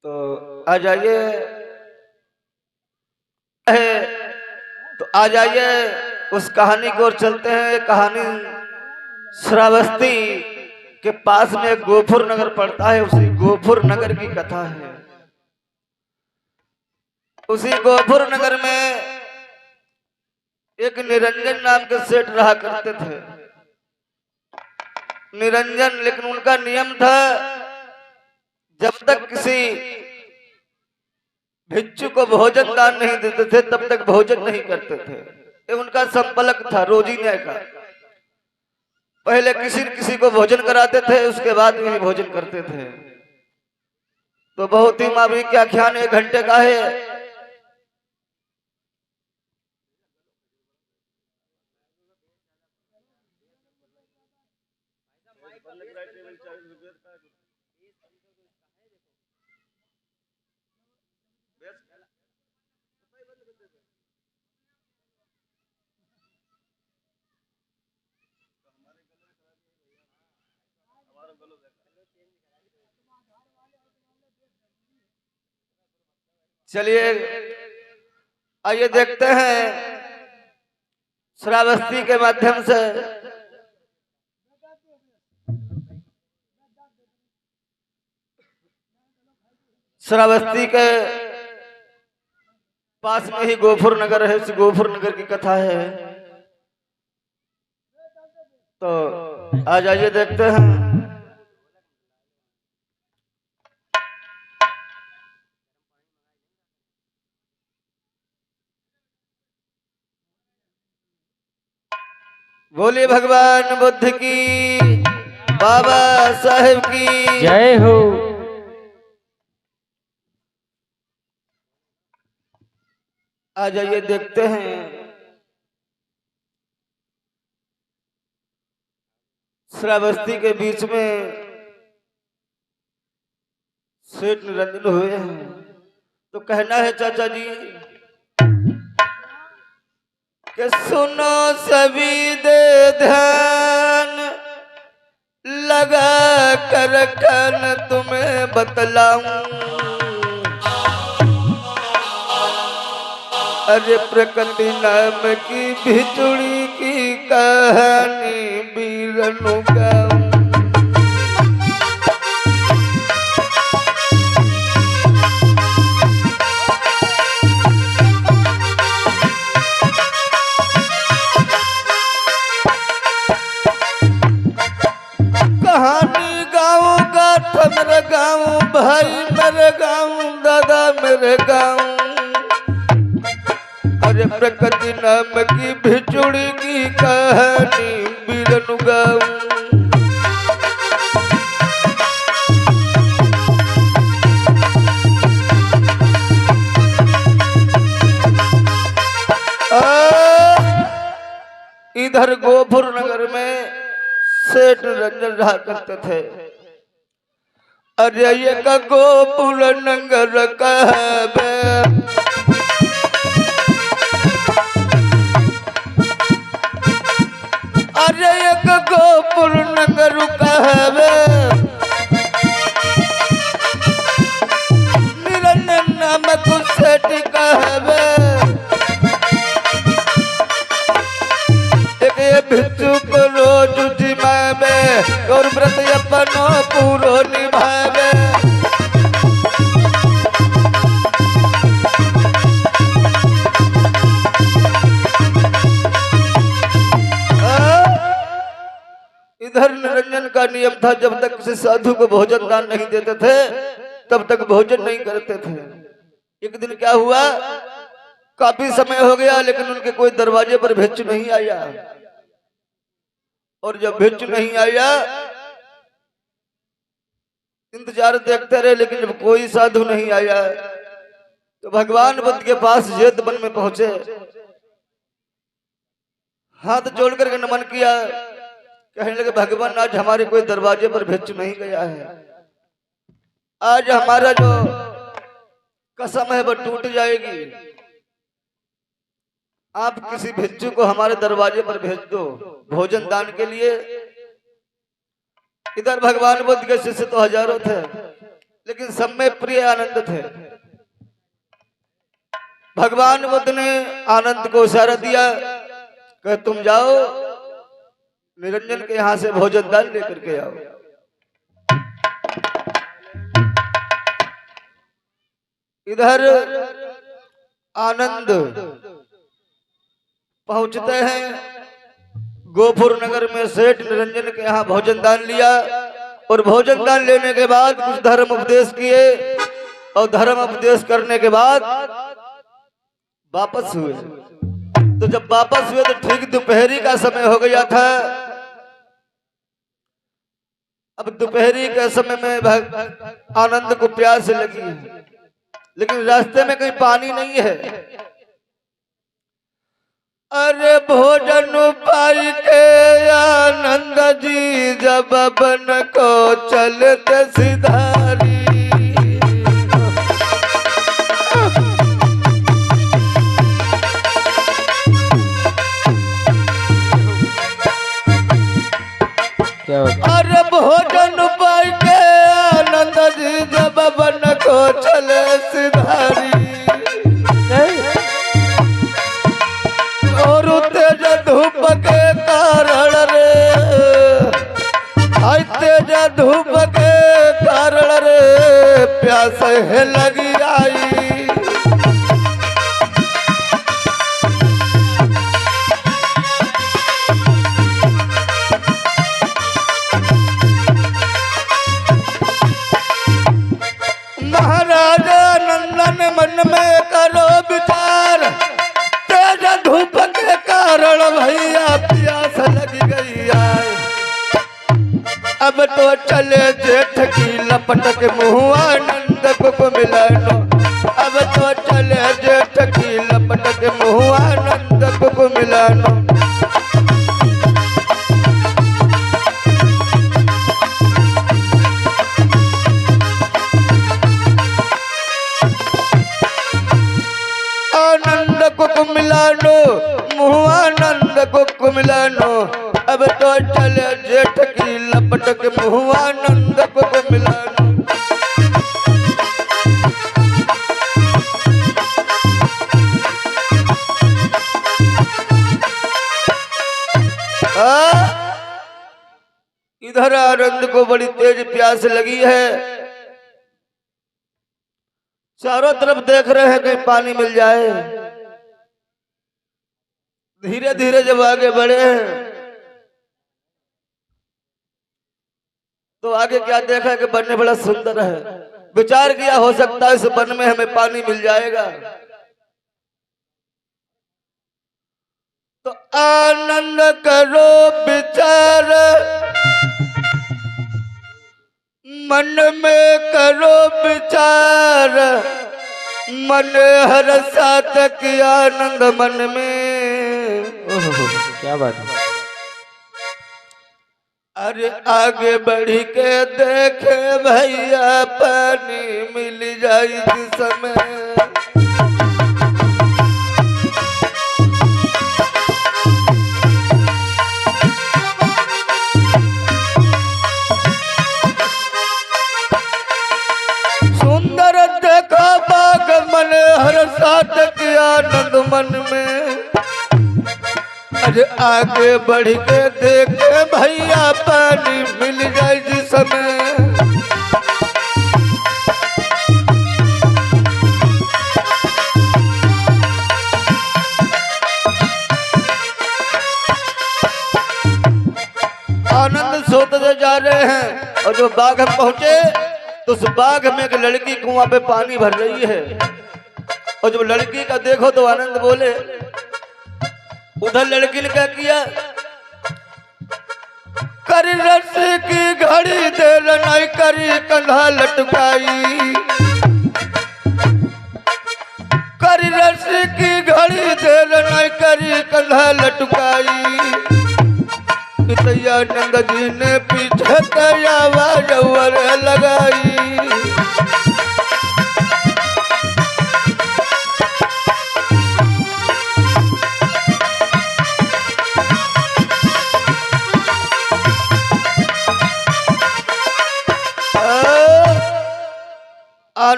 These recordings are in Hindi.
तो आ जाइए, आ जाइए उस कहानी की ओर चलते हैं। ये कहानी श्रावस्ती के पास में गोपुर नगर पड़ता है, उसी गोपुर नगर की कथा है। उसी गोपुर नगर में एक निरंजन नाम के सेठ रहा करते थे। निरंजन, लेकिन उनका नियम था जब तक किसी भिक्षु को भोजन दान नहीं देते थे तब तक भोजन नहीं करते थे। ये उनका संपलक था रोजीने का। पहले किसी न किसी को भोजन कराते थे, उसके बाद भी भोजन करते थे। तो बहुत ही मामूली क्या ख्याल 1 घंटे का है। चलिए आइए देखते हैं श्रावस्ती के माध्यम से श्रावस्ती के पास में ही गोपुर नगर है। उस गोपुर नगर की कथा है। तो आ जाइए देखते हैं। बोलिए भगवान बुद्ध की, बाबा साहेब की जय हो। आ जाइए देखते हैं। श्रावस्ती के बीच में सेठ निरंजन हुए हैं। तो कहना है चाचा जी कि सुनो सभी दे ध्यान लगा कर कान तुम्हें बतलाऊं। अरे प्रकृति नाम की भिचुड़ी की कहानी बीरनु गाऊं। कहानी गाँव का मेरे गाँव, भाई मेरे गाँव, दादा मेरे गाँव। अरे प्रकृति नाम की भिचुड़ी की कहानी बीरनु गाऊं। इधर गोपुर नगर में सेठ निरंजन रहा करते थे। अरे ये का गोपुर नगर कहबे, अरे एक गोपुर नगर कहबे, निरंजन नामक सेठ कहबे। एक भिक्षु को रोज जिमावे और व्रत अपनो पूरो निभावे। इधर निरंजन का नियम था जब तक किसी साधु को भोजन दान नहीं देते थे तब तक भोजन नहीं करते थे। एक दिन क्या हुआ, काफी समय हो गया लेकिन उनके कोई दरवाजे पर भिक्षु नहीं आया। और जब भिक्षु नहीं आया इंतजार देखते रहे, लेकिन जब कोई साधु नहीं आया तो भगवान बुद्ध के पास जेत वन में पहुंचे। हाथ जोड़ करके नमन किया, कहने लगे भगवान आज हमारे कोई दरवाजे पर भिक्षु नहीं गया है। आज हमारा जो कसम है वो टूट जाएगी। आप किसी भिक्षु को हमारे दरवाजे पर भेज दो भोजन दान के लिए। इधर भगवान बुद्ध के शिष्य तो हजारों थे, लेकिन सब में प्रिय आनंद थे। भगवान बुद्ध ने आनंद को इशारा दिया कि तुम जाओ निरंजन के यहां से भोजन दाल लेकर के आओ। इधर आनंद पहुंचते हैं गोपुर नगर में। सेठ निरंजन के यहाँ भोजन दान लिया और भोजन दान लेने के बाद कुछ धर्म उपदेश किए और धर्म उपदेश करने के बाद वापस हुए। तो जब वापस हुए तो ठीक दोपहरी का समय हो गया था। अब दोपहरी के समय में आनंद को प्यास लगी है, लेकिन रास्ते में कहीं पानी नहीं है। अरे भोजन पाई के आनंद जी जब बन को चलते सिधारी। अरे भोजन पाई के आनंद जी जब बन को चले सिधारी। और तेज धूप के कारण रे, हाय तेज धूप के कारण रे प्यास है लगी आई। महाराजा नंदन मन में करो विचार, तेज धूप के कारण भैया प्यास लग गई आए। अब तो चले जेठ की लपट के मुँह आनंद को मिलानो। अब तो चले जेठ की लपट के मुँह आनंद को मिलानो। आनंद को मिलानो मुँह आनंद को मिलानो। अब तो चले जेठ की लपट के मुँह आनंद को मिलानो। इधर आनंद को बड़ी तेज प्यास लगी है। चारों तरफ देख रहे हैं कहीं पानी मिल जाए। धीरे धीरे जब आगे बढ़े तो आगे क्या देखा कि वन बड़ा सुंदर है। विचार किया हो सकता है इस वन में हमें पानी मिल जाएगा। तो आनंद करो विचार मन में करो विचार, मन हर साथ की आनंद मन में। क्या बात है। अरे आगे बढ़ी के देखे भैया पानी मिल जाए समय। मन हर साथ की आनंद मन में। अरे आगे बढ़ के देखे भैया पानी मिल जाए जिस समय। आनंद सोते जा रहे हैं और जब बाग हम पहुंचे तो उस बाग में एक लड़की कुआं पे पानी भर रही है। और जब लड़की का देखो तो आनंद बोले। उधर लड़की ने क्या किया, करी रस्सी की घड़ी देर नहीं करी कंधा लटकाई। करी रस्सी की घड़ी देर नहीं करी कंधा लटकाई। नंद जी ने पीछे आवाज लगाई।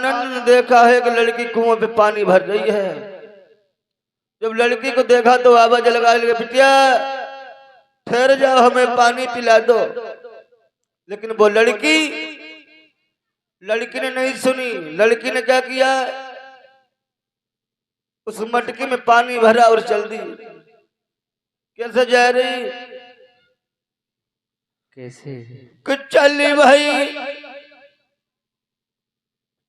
आनंद ने देखा है कि लड़की कुआं पे पानी भर रही है। जब लड़की को देखा तो आवाज लगा लगे, बिटिया ठहर जाओ, हमें पानी पिला दो। लेकिन वो लड़की ने नहीं सुनी। लड़की ने क्या किया, उस मटकी में पानी भरा और चल दी। कैसे जा रही, कैसे?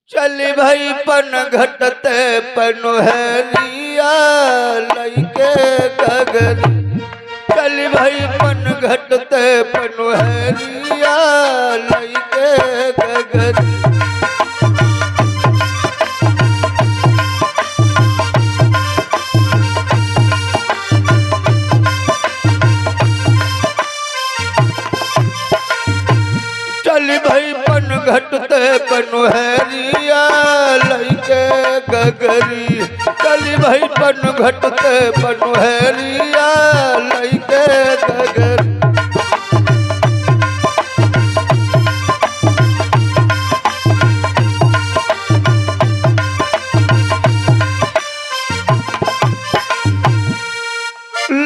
चली भाई पन घटते पनोहरिया लइके गगरी। चली भाई पन घटते पनोहरिया लइके गगरी। चली भाई पन घटते पनोहरिया लइके गगरी। चली भाई पन घटते पनोहरिया लइके गगरी।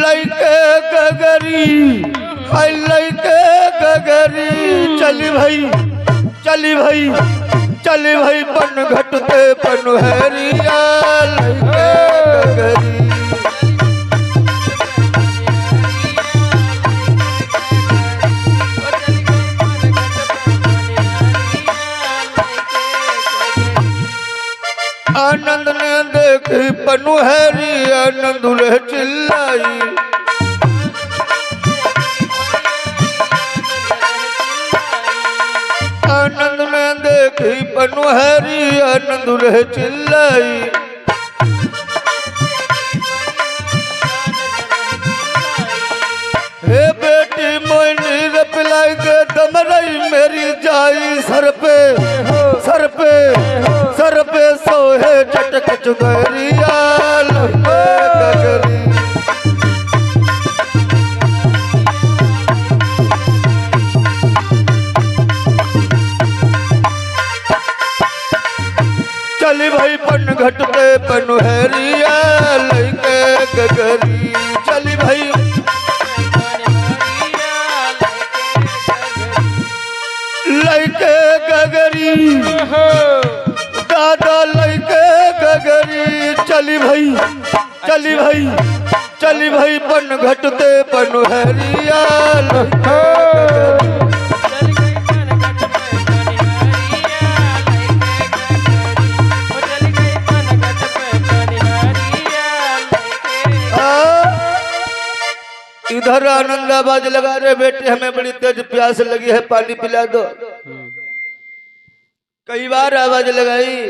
लइके गगरी, हाय लइके गगरी। चली भाई पन घटते पनोहरिया लइके गगरी। आनंद ने देखी पनोहरी, आनंद रे चिल्लाई। आनंद ने देखी पनोहरी, आनंद रे चिल्लाई। हे बेटी मोइनी रे पिलाई के दम रही मेरी जाई। सर पे सोहे चटक चुगरिया लइके गगरी। चली भाई पन घटते पनोहरिया लइके गगरी। चली भाई लइके गगरी, दादा लइके गगरी। चली भाई पन घटते पनोहरिया लइके गगरी। इधर आनंद आवाज लगा रहे, बेटे हमें बड़ी तेज प्यास लगी है, पानी पिला दो। कई बार आवाज लगाई,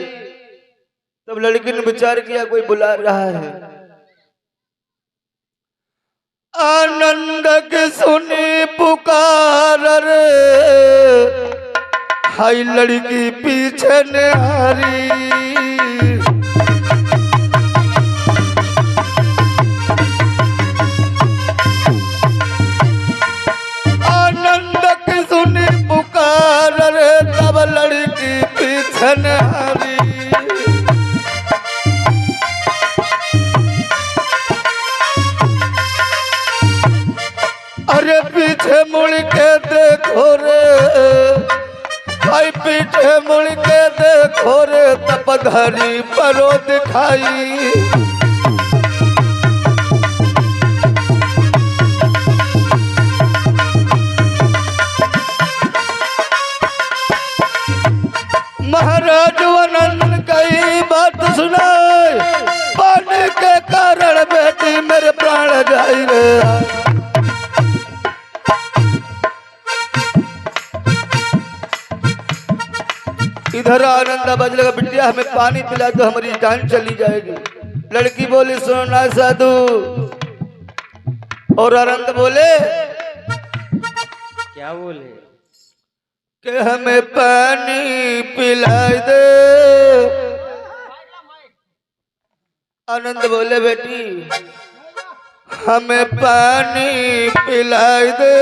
तब लड़की ने विचार किया कोई बुला रहा है। आनंद के सुनी पुकार रे, हाय लड़की पीछे निहारी। लड़की पीछे निहारी। अरे पीछे मुड़ के देखो रे, भाई पीछे मुड़ के देखो रे, तब धरी परो दिखाई। महाराज आनंद कई बात सुनाए, पानी के कारण बेटी मेरे प्राण जाई रे। इधर आनंद आवाज लगा, बिटिया हमें पानी पिला दो, हमारी जान चली जाएगी। लड़की बोली सुनना साधु। और आनंद बोले, क्या बोले? कि हमें पानी पिला दे। आनंद बोले, बेटी हमें पानी पिला दे।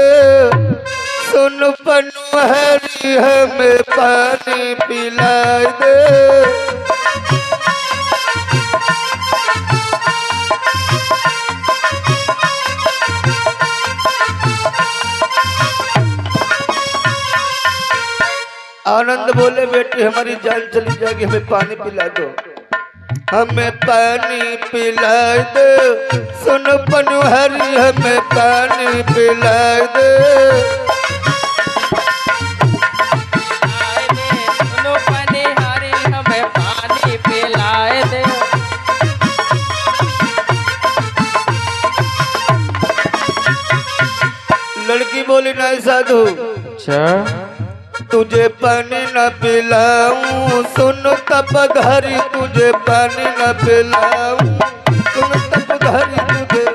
सुन पनहरी हमें पानी पिलाए दे। आनंद बोले बेटी हमारी जान चली जाएगी, हमें पानी पिला दो, हमें पानी पिला दो। सुन पनहरी हमें पानी पिला दो। सुनो पनहरी हमें पानी पिलाए दे। लड़की बोली नहीं साधु, अच्छा तुझे पानी न पिलाऊं, सुन तपधारी तुझे पानी न पिलाऊं, सुन तपधारी तुझे।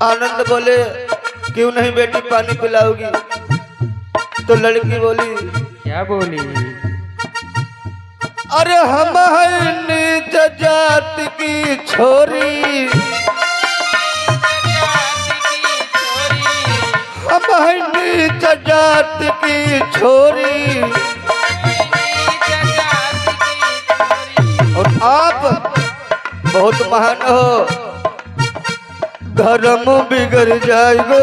आनंद बोले क्यों नहीं बेटी पानी पिलाओगी? तो लड़की बोली क्या बोली? अरे हम हैं नीच जात की छोरी, हम हैं नीच जात की छोरी, और आप बहुत महान हो, धर्म बिगड़ जाएगो,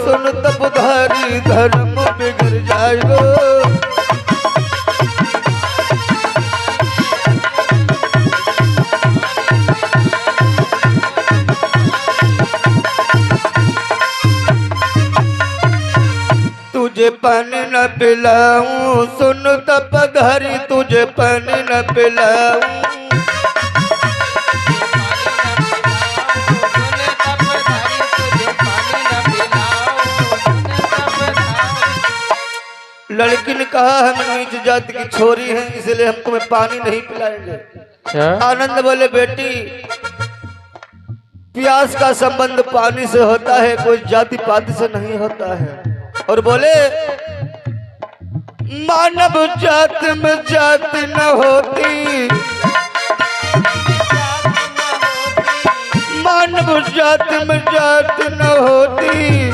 सुन तपधारी धर्म बिगड़ जाएगो। तुझे पानी न पिलाऊं, सुन तपधारी तुझे पानी न पिलाऊं। लड़की ने कहा हम नीच जाति की छोरी हैं, इसलिए हम तुम्हें पानी नहीं पिलाएंगे। क्या? आनंद बोले बेटी प्यास का संबंध पानी से होता है, कोई जाति पाति से नहीं होता है। और बोले मानव जात में जाति न होती, मानव जात में जाति न होती,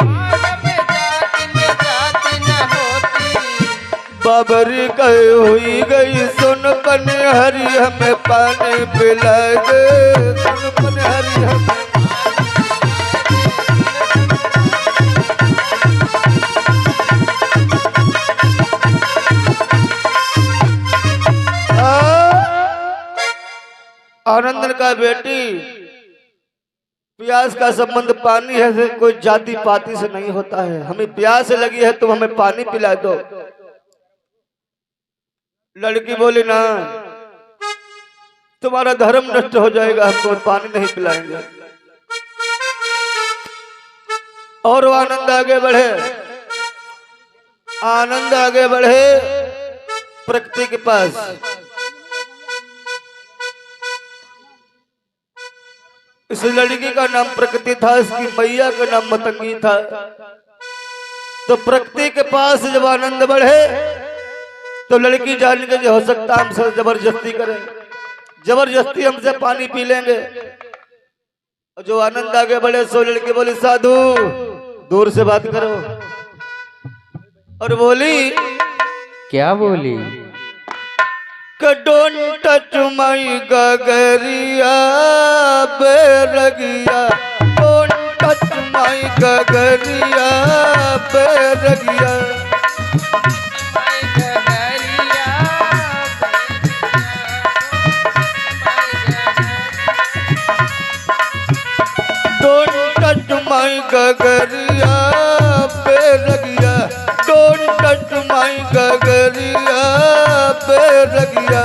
बाबरी कही हुई गई, सुन पनहरी हमें पानी पिला दे, सुन पनहरी हमें। आनंद का बेटी प्यास का संबंध पानी है से कोई जाति पाति से नहीं होता है, हमें प्यास लगी है तुम हमें पानी पिला दो। लड़की बोली ना तुम्हारा धर्म नष्ट हो जाएगा, हम तुम्हें पानी नहीं पिलाएंगे। और वो आनंद आगे बढ़े, आनंद आगे बढ़े प्रकृति के पास। इस लड़की का नाम प्रकृति था, इसकी मैया का नाम मतंगी था। तो प्रकृति के पास जब आनंद बढ़े तो लड़की जान के जो हो सकता हमसे जबरदस्ती करें, जबरदस्ती हमसे पानी पी लेंगे। और जो आनंद आगे बढ़े सो लड़की बोली साधु दूर से बात करो। और बोली क्या बोली? डोंट टच माई गगरिया बेरगिया, डोंट टच माई गगरिया बेरगिया। डोंट टच माई गगरिया बेरगिया, डोंट टच माई गगरिया बेरगिया।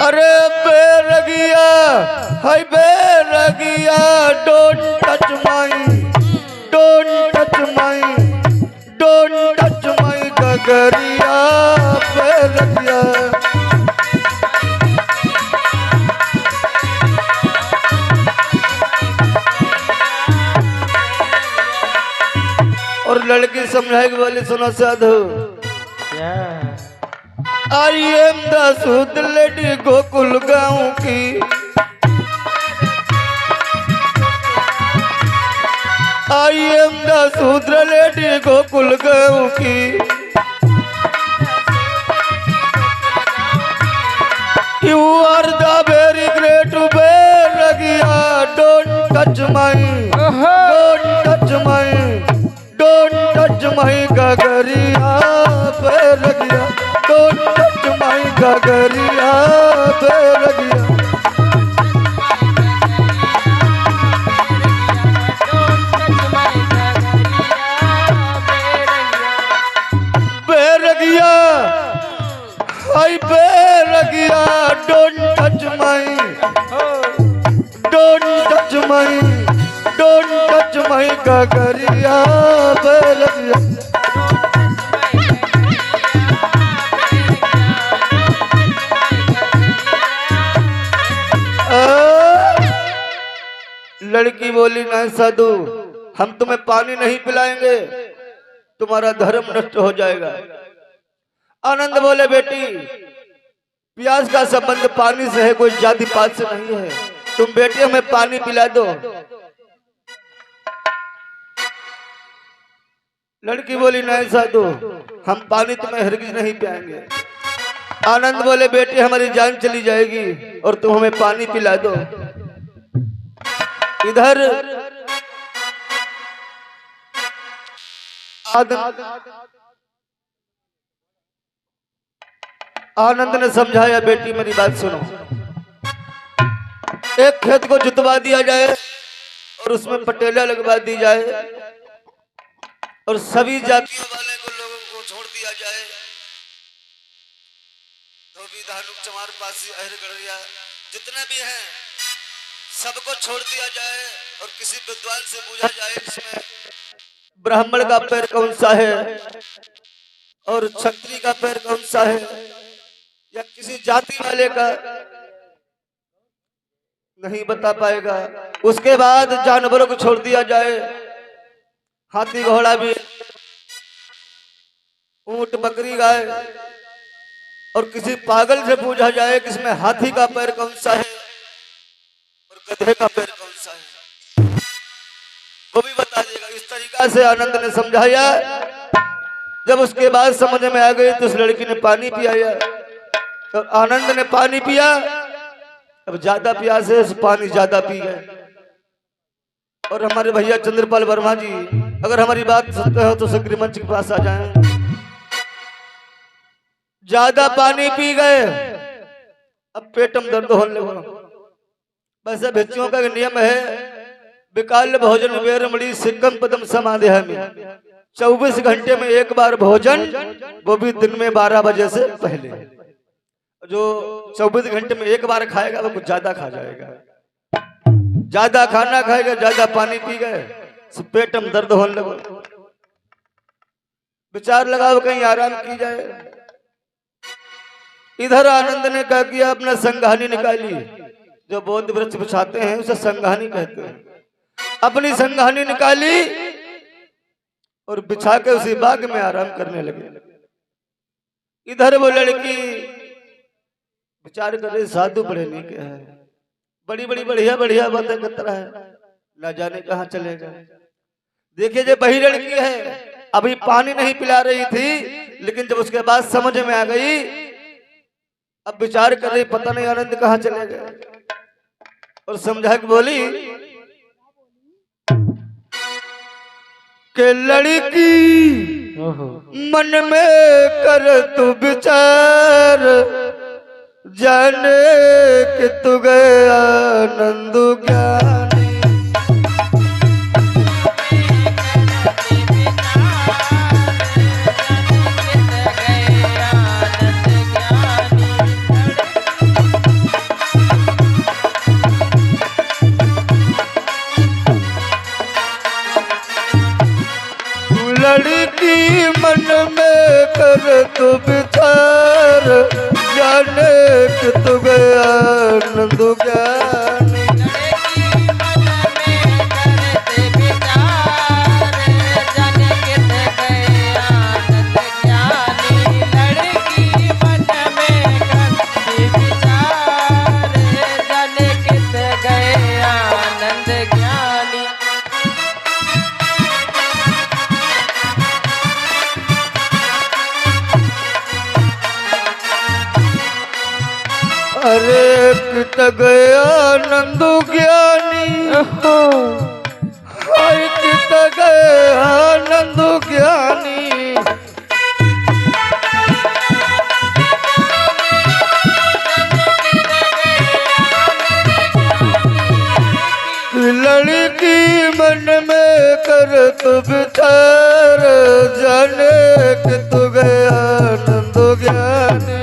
अरे बेरगिया हाय बेरगिया, don't touch my, don't touch my, don't touch my गगरिया बेरगिया। लड़की समझाएगी बोली सुनो साधु, क्या? आई एम द सूद लेडी गोकुल गांव की, आई एम द शूद्र लेडी गोकुल गांव की, you are the very great बेरगिया, don't touch my, don't touch my, don't touch my गगरिया बेरगिया, डोंट टच माई गगरिया बेरगिया। बेरगिया, हाय बेरगिया, don't touch my, don't touch my, don't touch my गगरिया बेरगिया। लड़की बोली नहीं साधु, हम तुम्हें पानी नहीं पिलाएंगे, तुम्हारा धर्म नष्ट हो जाएगा। आनंद बोले बेटी प्यास का संबंध पानी से है, कोई जाति पात से नहीं है, तुम बेटी हमें पानी पिला दो। लड़की बोली नहीं साधु, हम पानी तुम्हें हरगिज नहीं पिलाएंगे। आनंद बोले बेटी हमारी जान चली जाएगी और तुम हमें पानी पिला दो। इधर आनंद ने समझाया बेटी मेरी बात सुनो, एक खेत को जुतवा दिया जाए और उसमें पटेला लगवा दी जाए और सभी जातियों वाले को लोगों को छोड़ दिया जाए, धोबी धानुक चमार पासी अहिर गड़रिया जितने भी हैं सबको छोड़ दिया जाए और किसी विद्वान से पूछा जाए इसमें ब्राह्मण का पैर कौन सा है और क्षत्रिय का पैर कौन सा है या किसी जाति वाले का, नहीं बता पाएगा। उसके बाद जानवरों को छोड़ दिया जाए, हाथी घोड़ा भी, ऊंट बकरी गाय, और किसी पागल से पूछा जाए कि इसमें हाथी का पैर कौन सा है और गधे का पैर कौन सा है, वो भी बता देगा। इस तरीका से आनंद ने समझाया। जब उसके बाद समझ में आ गई तो उस लड़की ने पानी पियाया, तो आनंद ने पानी पिया। अब ज्यादा प्यास है, पानी ज्यादा पी गए। और हमारे भैया चंद्रपाल वर्मा जी अगर हमारी बात सुनते हो तो सक्रिय मंच के पास आ जाएं। ज्यादा पानी पी गए, अब पेटम दर्द होने लगा। वैसे भिक्षुओं का नियम है, विकाल भोजन वेरमणि सिक्कम पदम समाधि में 24 घंटे में एक बार भोजन, वो भी दिन में 12 बजे से पहले। जो 24 घंटे में एक बार खाएगा वो कुछ ज्यादा खा जाएगा, ज्यादा खाना खाएगा, ज्यादा पानी पी गए, पेटम दर्द होने लगा। विचार लगाओ कहीं आराम की जाए। इधर आनंद ने क्या किया, अपना संघानी निकाली। जो बौद्ध वृक्ष बिछाते हैं उसे संघानी कहते हैं। अपनी संघानी निकाली और बिछा के उसी बाग में आराम करने लगे। इधर वो लड़की विचार करे, साधु बड़े नहीं क्या है, बड़ी बड़ी बढ़िया बढ़िया बातें करता है, न जाने कहाँ चलेगा। देखिए जो वही लड़की है, अभी पानी नहीं पिला रही थी, लेकिन जब उसके बाद समझ में आ गई, अब विचार कर रही पता नहीं आनंद कहाँ चले गए। और समझा के बोली कि लड़की मन में कर तू विचार, जाने कि तू गया नंदू ज्ञानी। लड़की मन में कर तू विचार, जाने कि तू गया नंदू ज्ञानी। लड़की मन में करते विचार, जाने कि तू अरे कित गया नंदू ज्ञानी, हाय कित गया नंदू ज्ञानी। लड़की मन में कर तू विचार, जाने कि तू गया नंदू ज्ञानी।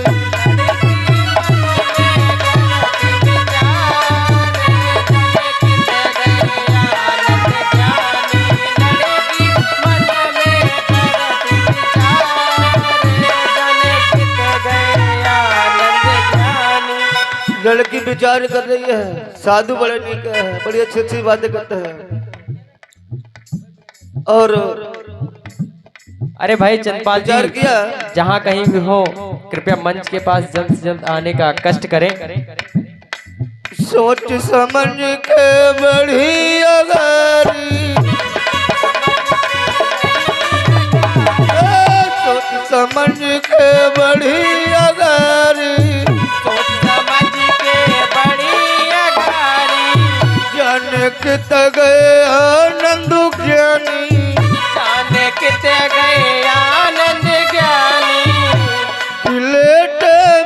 लड़की विचार कर रही है, साधु बड़े नीक है, बड़ी अच्छी अच्छी बातें करते हैं। और अरे भाई चंदपाल विचार जी, किया, जहाँ कहीं भी हो कृपया मंच के पास जल्द से जल्द आने का कष्ट करें। सोच समझ के बड़ी अगारी, सोच समझ के बड़ी अगारी, जान कित गए नंदू ज्ञानी, जाने किते गए आनंद ज्ञानी। लेट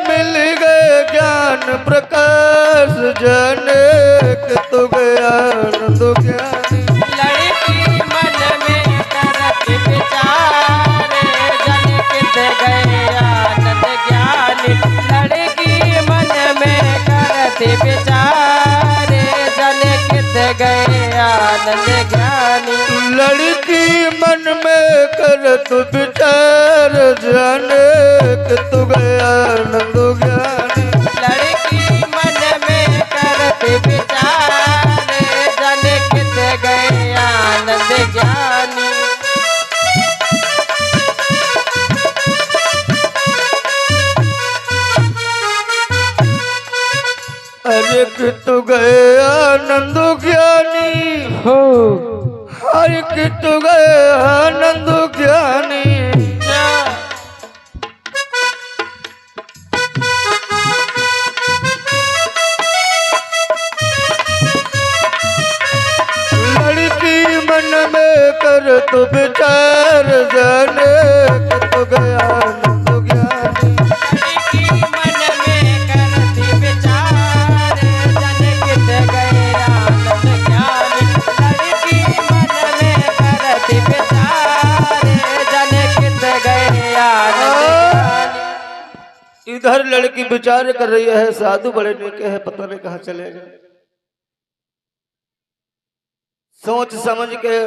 मिल गए ज्ञान प्रकाश, जाने कि तू गया नंदू ज्ञानी। लड़की मन में करत विचार, जाने किते गए आनंद ज्ञानी। लड़की मन में करत विचार, जाने किते गए आनंद ज्ञानी। लड़की मन में कर तू विचार, जाने कि तू गया नंदू ज्ञानी। लड़की मन में करत विचार, जाने किते गए आनंद ज्ञानी। अरे कि तू गया नंदू ज्ञानी, हो अरे कि तू गया नंदू ज्ञानी। लड़की मन में कर तू विचार, जाने कि तू गया नंदू ज्ञानी। लड़की मन में करत विचार, जाने किते गए आनंद ज्ञानी। लड़की मन में करत विचार, जाने किते गए आनंद ज्ञानी। इधर लड़की विचार कर रही है, साधु बड़े नेके है, पता नहीं कहाँ चले गए। सोच समझ के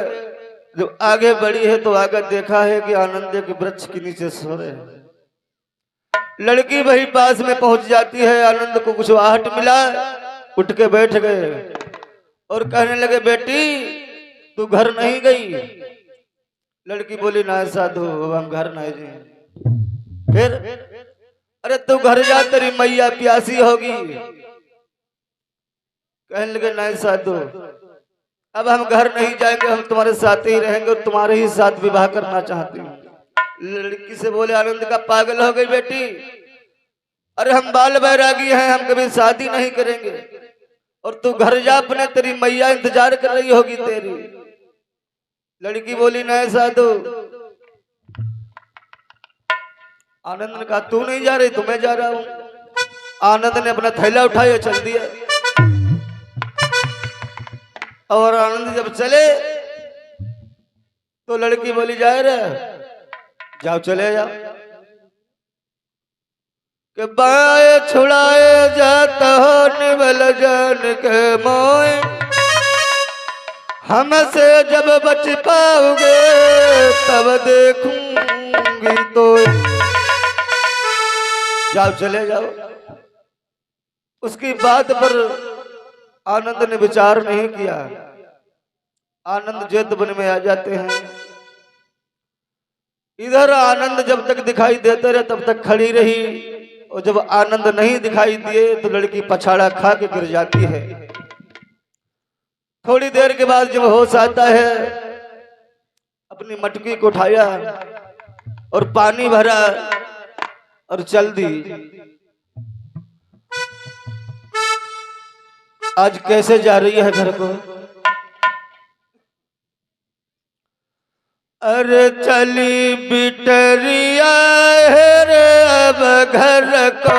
जब आगे बढ़ी है तो आगे देखा है कि आनंद के वृक्ष के नीचे सो रहे हैं। लड़की वही पास में पहुंच जाती है, आनंद को कुछ आहट मिला, उठ के बैठ गए और कहने लगे बेटी तू घर नहीं गई। लड़की बोली ना साधु अब हम घर नहीं गए। फिर अरे तू घर जा, तेरी मैया प्यासी होगी। कहने लगे नहीं साधु अब हम घर नहीं जाएंगे, हम तुम्हारे साथ ही रहेंगे और तुम्हारे ही साथ विवाह करना चाहती हूँ। लड़की से बोले आनंद का पागल हो गई बेटी, अरे हम बाल बैरागी हैं, हम कभी शादी नहीं करेंगे और तू घर जा अपने, तेरी मैया इंतजार कर रही होगी तेरी। लड़की बोली नहीं साधु। आनंद ने कहा तू नहीं जा रही तो मैं जा रहा हूं। आनंद ने अपना थैला उठाया चल दिया और आनंद जब चले तो लड़की बोली जाए रे जाओ चले जाओ के बाएं छुड़ाए जाता हो निबल जान के मोए, हमसे जब बच पाओगे तब देखूंगी तो। जाओ चले जाओ। उसकी बात पर आनंद ने विचार नहीं किया। आनंद जेत वन में आ जाते हैं। इधर आनंद जब तक दिखाई देते रहे तब तक खड़ी रही और जब आनंद नहीं दिखाई दिए तो लड़की पछाड़ा खा के गिर जाती है। थोड़ी देर के बाद जब होश आता है अपनी मटकी को उठाया और पानी भरा और चल दी। आज कैसे जा रही है घर को? अरे चली बिटरिया है रे अब घर को,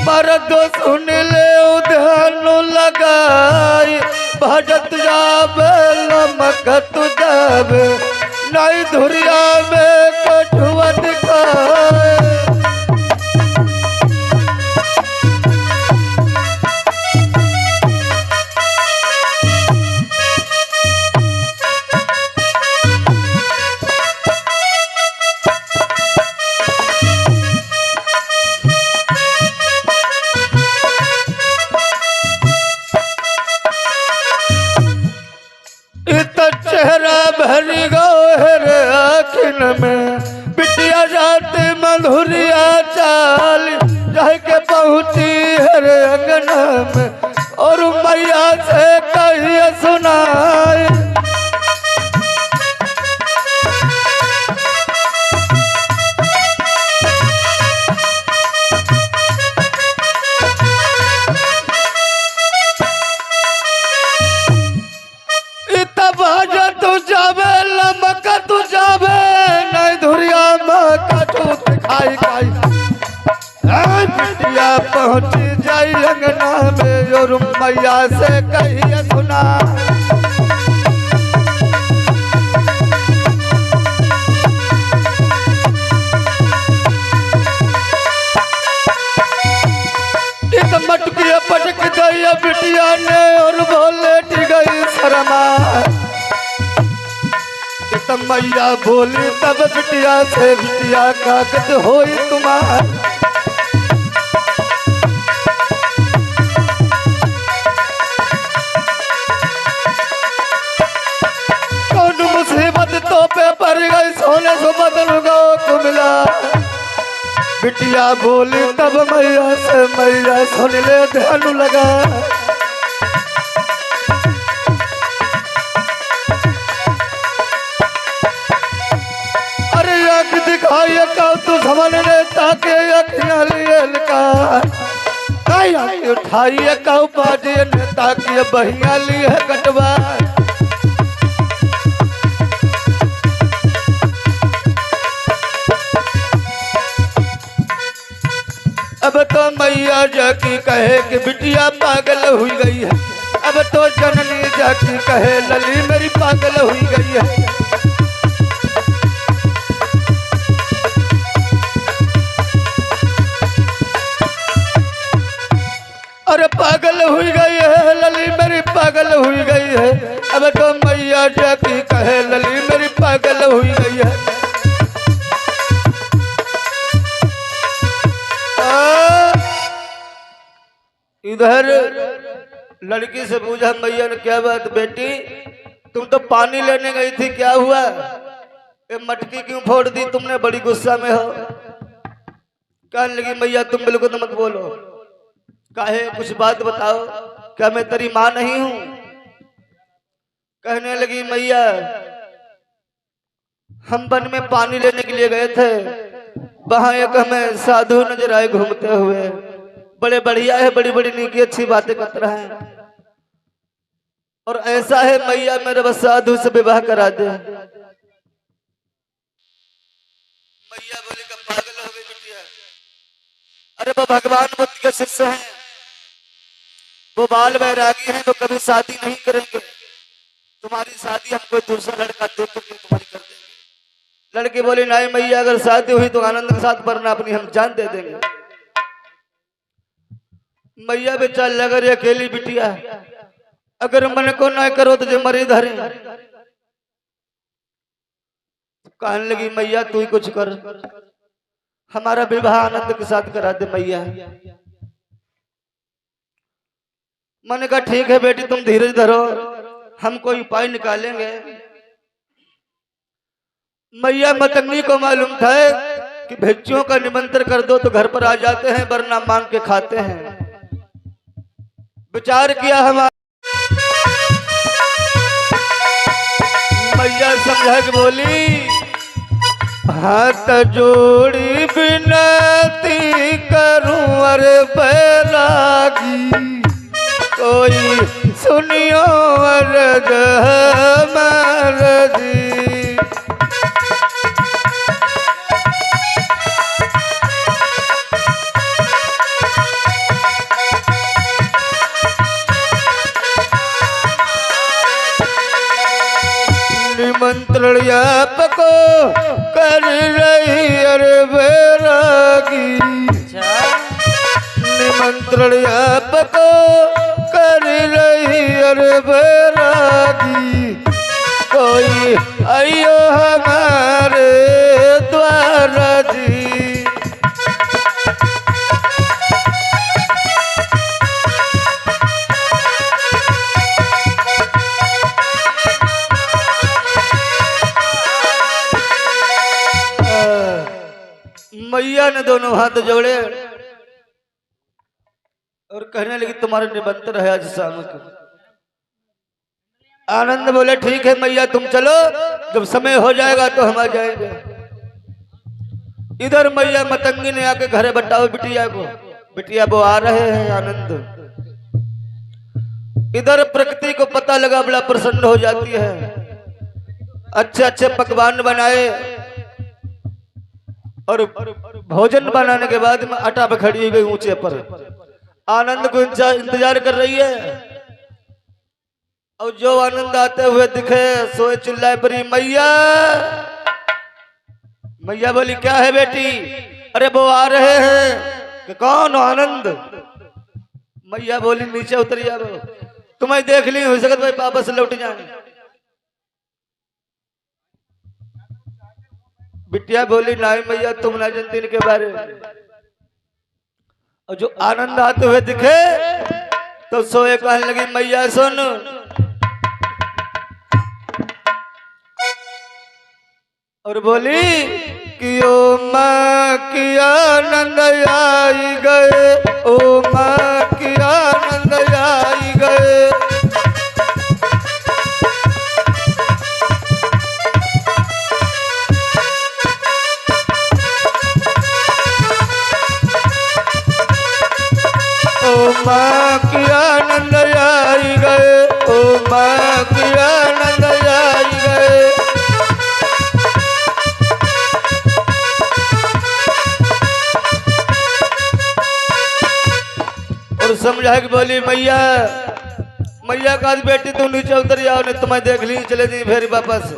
मर्द सुन ले ध्यान लगाई, भजत जाबे लमकत जाबे, नई धुरिया में कठुआ दिखाए। चेहरा भरी गो है रे आखिन में, बिटिया जाते मधुरिया चाल, जाके पहुंची है रे अंगना में, और मैया से कहिए सुनाए। तू जाबे लमक तू जाबे, नहीं धुरिया में कटू दिखाई खाई, बिटिया पहुंची जाई अंगना में, और मैया से कहिए सुना। मटकी पटक गई बिटिया ने, और बोले गई शर्मा। तब मैया बोली तब बिटिया से, बिटिया काकत होई तुम्हार। कौन मुसीबत तो पे पड़ गई, सोने से बदल गो को मिला। बिटिया बोली तब मैया से, मैया सुन ले ध्यान लगा। दिखाई तू समझने ताके अखियां लिए लगा, उठाइए कहू बाजे ने ताकि बहिया लिए कटवा। अब तो मैया जाकी कहे कि बिटिया पागल हुई गई है, अब तो जननी जाकी कहे लली मेरी पागल हुई गई है। अरे पागल हुई गई है लली मेरी पागल हुई गई है, अब तो मैया जाकी कहे लली मेरी पागल हुई गई है। इधर लड़की से पूछा मैया ने, क्या बात बेटी, तुम तो पानी लेने गई थी, क्या हुआ? ये मटकी क्यों फोड़ दी तुमने, बड़ी गुस्सा में हो? कहने लगी मैया तुम बिल्कुल मत बोलो, काहे कुछ बात बताओ, क्या मैं तेरी माँ नहीं हूं? कहने लगी मैया हम वन में पानी लेने के लिए गए थे, वहां एक हमें साधु नजर आए घूमते हुए, बड़े बढ़िया है, बड़ी बड़ी नीकी अच्छी बातें कर रहे हैं, और ऐसा है मैया मेरे बस साधु से विवाह करा दे। मैया बोली का पागल हो गई बिटिया, अरे वो भगवान बुद्ध के शिष्य हैं, वो बाल वैरागी हैं, वो कभी शादी नहीं करेंगे, तुम्हारी शादी हम कोई दूसरा लड़का देख के तुम्हारी कर देंगे। लड़की बोली नहीं मैया अगर शादी हुई तो आनंद के साथ वरना अपनी हम जान दे देंगे। मैया बेचार लगा रही अकेली बिटिया, अगर मन को न करो तो जो मरी धरे। कहने लगी मैया तू ही कुछ कर, हमारा विवाह आनंद के साथ करा दे मैया। मैंने कहा ठीक है बेटी तुम धीरज धरो, हम कोई उपाय निकालेंगे। मैया मतंगी को मालूम था कि भेजियों का निमंत्रण कर दो तो घर पर आ जाते हैं, वरना मांग के खाते हैं। विचार किया हमारा मैया समझा के बोली, हाथ जोड़ी विनती करूं अरे बैरागी, कोई सुनियो अर्ज हमार जी। निमंत्रण आपको कर रही अरे बैरागी, निमंत्रण आपको कर रही अरे बैरागी, कोई आइयो हमारे द्वारा जी। मैया ने दोनों हाथ जोड़े और कहने लगी, तुम्हारे निमंत्रण है आज शाम को। आनंद बोले, ठीक है मैया तुम चलो, जब समय हो जाएगा तो हम आ जाएंगे। इधर मैया मतंगी ने आके घरे बताओ बिटिया को, बिटिया वो आ रहे हैं आनंद। इधर प्रकृति को पता लगा, बड़ा प्रसन्न हो जाती है। अच्छे अच्छे पकवान बनाए और भोजन बनाने के बाद में आटा पे खड़ी गई ऊंचे पर, आनंद को इंतजार कर रही है। और जो आनंद आते हुए दिखे सोए चिल्लाए परी, मैया। मैया बोली, क्या है बेटी? अरे वो आ रहे हैं। कि कौन? आनंद। मैया बोली, नीचे उतर जाओ, तुम्हें देख ली, हो सकता भाई वापस लौट जाए। बिटिया बोली, नहीं मैया तुम ना जानती इनके बारे में। और जो आनंद आते हुए दिखे तो सोए कहने लगी, मैया सुन, और बोली कि ओ माँ की आनंद आई गए, ओ माँ की आनंद आई गए। ओ माँ की आनंद आई गए, ओ माँ की आनंद आई गए। और समझा के बोली, मैया। मैया का बेटी तुम नीचे उतर जाओ, नहीं तुम्हें देख ली चले दी फिर वापस।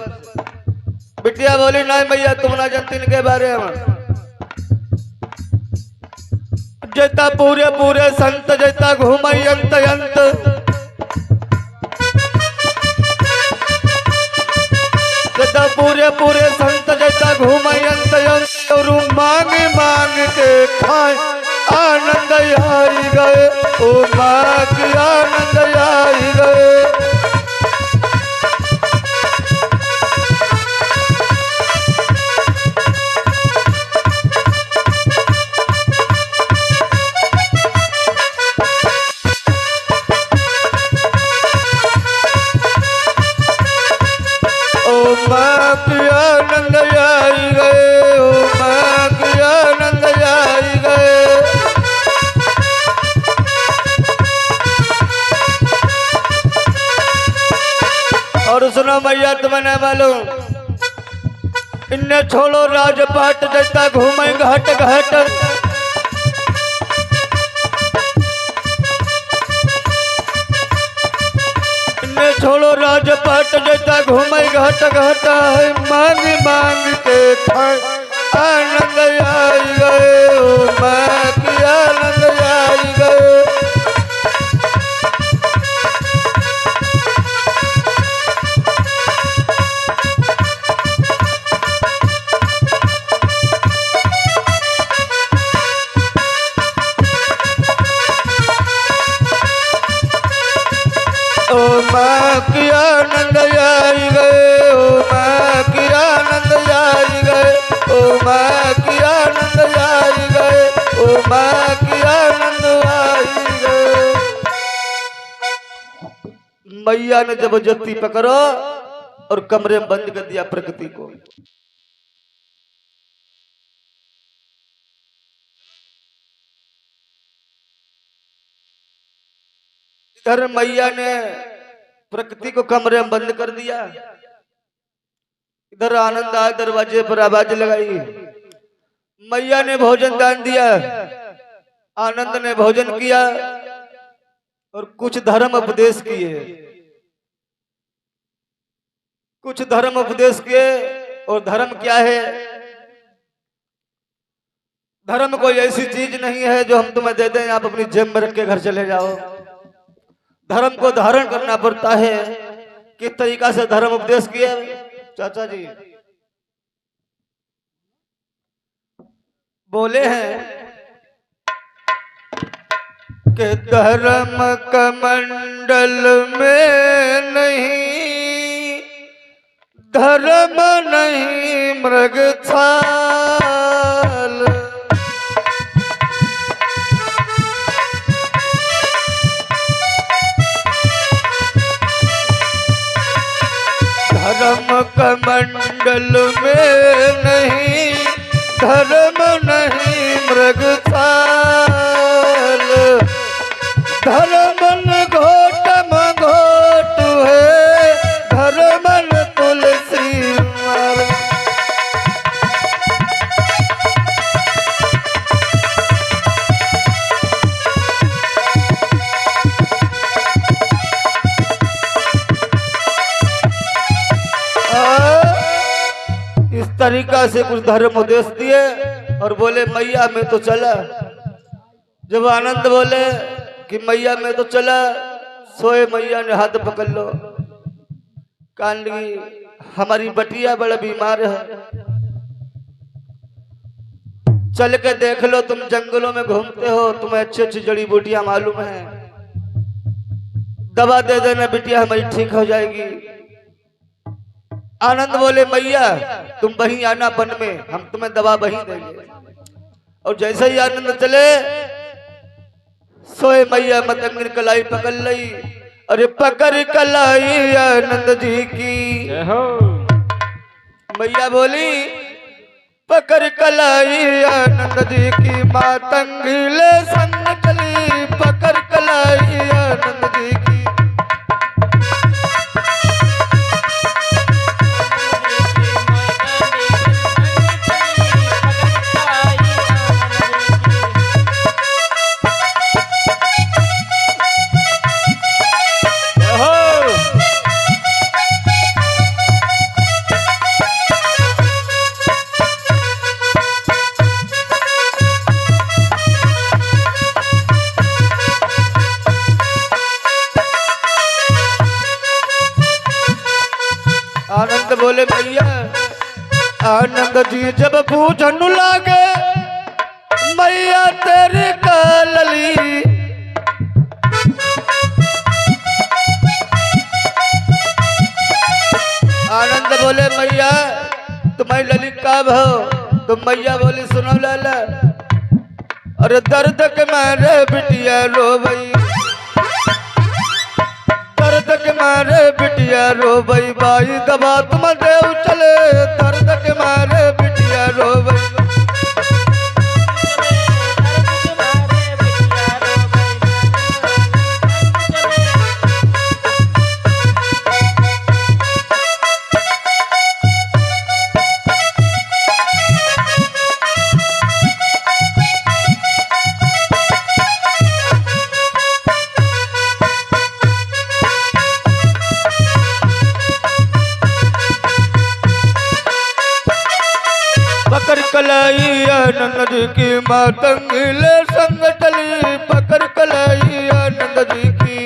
बिटिया बोली, नहीं मैया तुम ना जानती इनके बारे में। जैता पूरे पूरे संत जैता घूमई अंत अंत, जैता पूरे पूरे संत जैता घूमई अंत अंत। और मांग मांग के खाए आनंद आई गए, ओ माँ की आनंद आई गए। माँ की आनंद आई गए, ओ माँ की आनंद आई गए। और सुनो मैया, तुम्हें नहीं मालूम, इन्हें छोड़ो राजपाट जैसा घूमे घाट घाट। इन्हें छोड़ो राजपाट जैसा घूमे घाट घाट। है मांग मांग के खाए आनंद आई गए, ओ माँ की आनंद आई गए। ओ माँ की आनंद आई गए, ओ माँ की आनंद आई गए, ओ माँ की आनंद आई गए, ओ माँ की आनंद आई गए। मैया ने जबरदस्ती पकड़ो और कमरे में बंद कर दिया प्रकृति को। इधर मैया ने प्रकृति को कमरे में बंद कर दिया, इधर आनंद आया, दरवाजे पर आवाज लगाई। मैया ने भोजन दान दिया, आनंद ने भोजन किया और कुछ धर्म उपदेश किए, कुछ धर्म उपदेश किए। और धर्म क्या है? धर्म कोई ऐसी चीज नहीं है जो हम तुम्हें दे दें, आप अपनी जेब में रख के घर चले जाओ। धर्म को धारण करना पड़ता है। किस तरीका से धर्म उपदेश किए चाचा जी? बोले हैं कि धर्म कमंडल में नहीं, धर्म नहीं मृग छाल। धर्म कमंडल में नहीं, धर्म नहीं मृग छाल। धर्मन घोटम घोट है, धर्मन तुलसी मर। इस तरीका से कुछ धर्म उपदेश दिए और बोले मैया में तो चला। जब आनंद बोले कि मैया में तो चला, सोए मैया ने हाथ पकड़ लो, कान लगी हमारी बटिया बड़ा बीमार है, चल के देख लो, तुम जंगलों में घूमते हो, तुम्हें अच्छी अच्छी जड़ी बूटियां मालूम है, दवा दे देना बिटिया हमारी ठीक हो जाएगी। आनंद बोले मैया तुम वहीं आना वन में, हम तुम्हें दवा वहीं देंगे। और जैसे ही आनंद चले, सोए मैया मतंगिर कलाई पकड़ ली। अरे पकड़ कलाई आनंद जी की, मैया बोली पकड़ कलाई आनंद जी की, मातंगिले संग चली, पकड़ कलाई आनंद जी की। आनंद बोले भैया, आनंद जी जब पूछन लागे मैया तेरी कालली। आनंद बोले मैया तुम्हारी लली का भाव? तो मैया बोली सुनो लाला, अरे दर्द के मारे बिटिया रो भई, दर्द के मारे बिटिया रो भई, बाई दबा तुम देव चले, दर्द के मारे बिटिया रो भई। पकड़ कलाई आनंद जी की, मातंगिले संग चली, पकड़ कलाई आनंद जी की।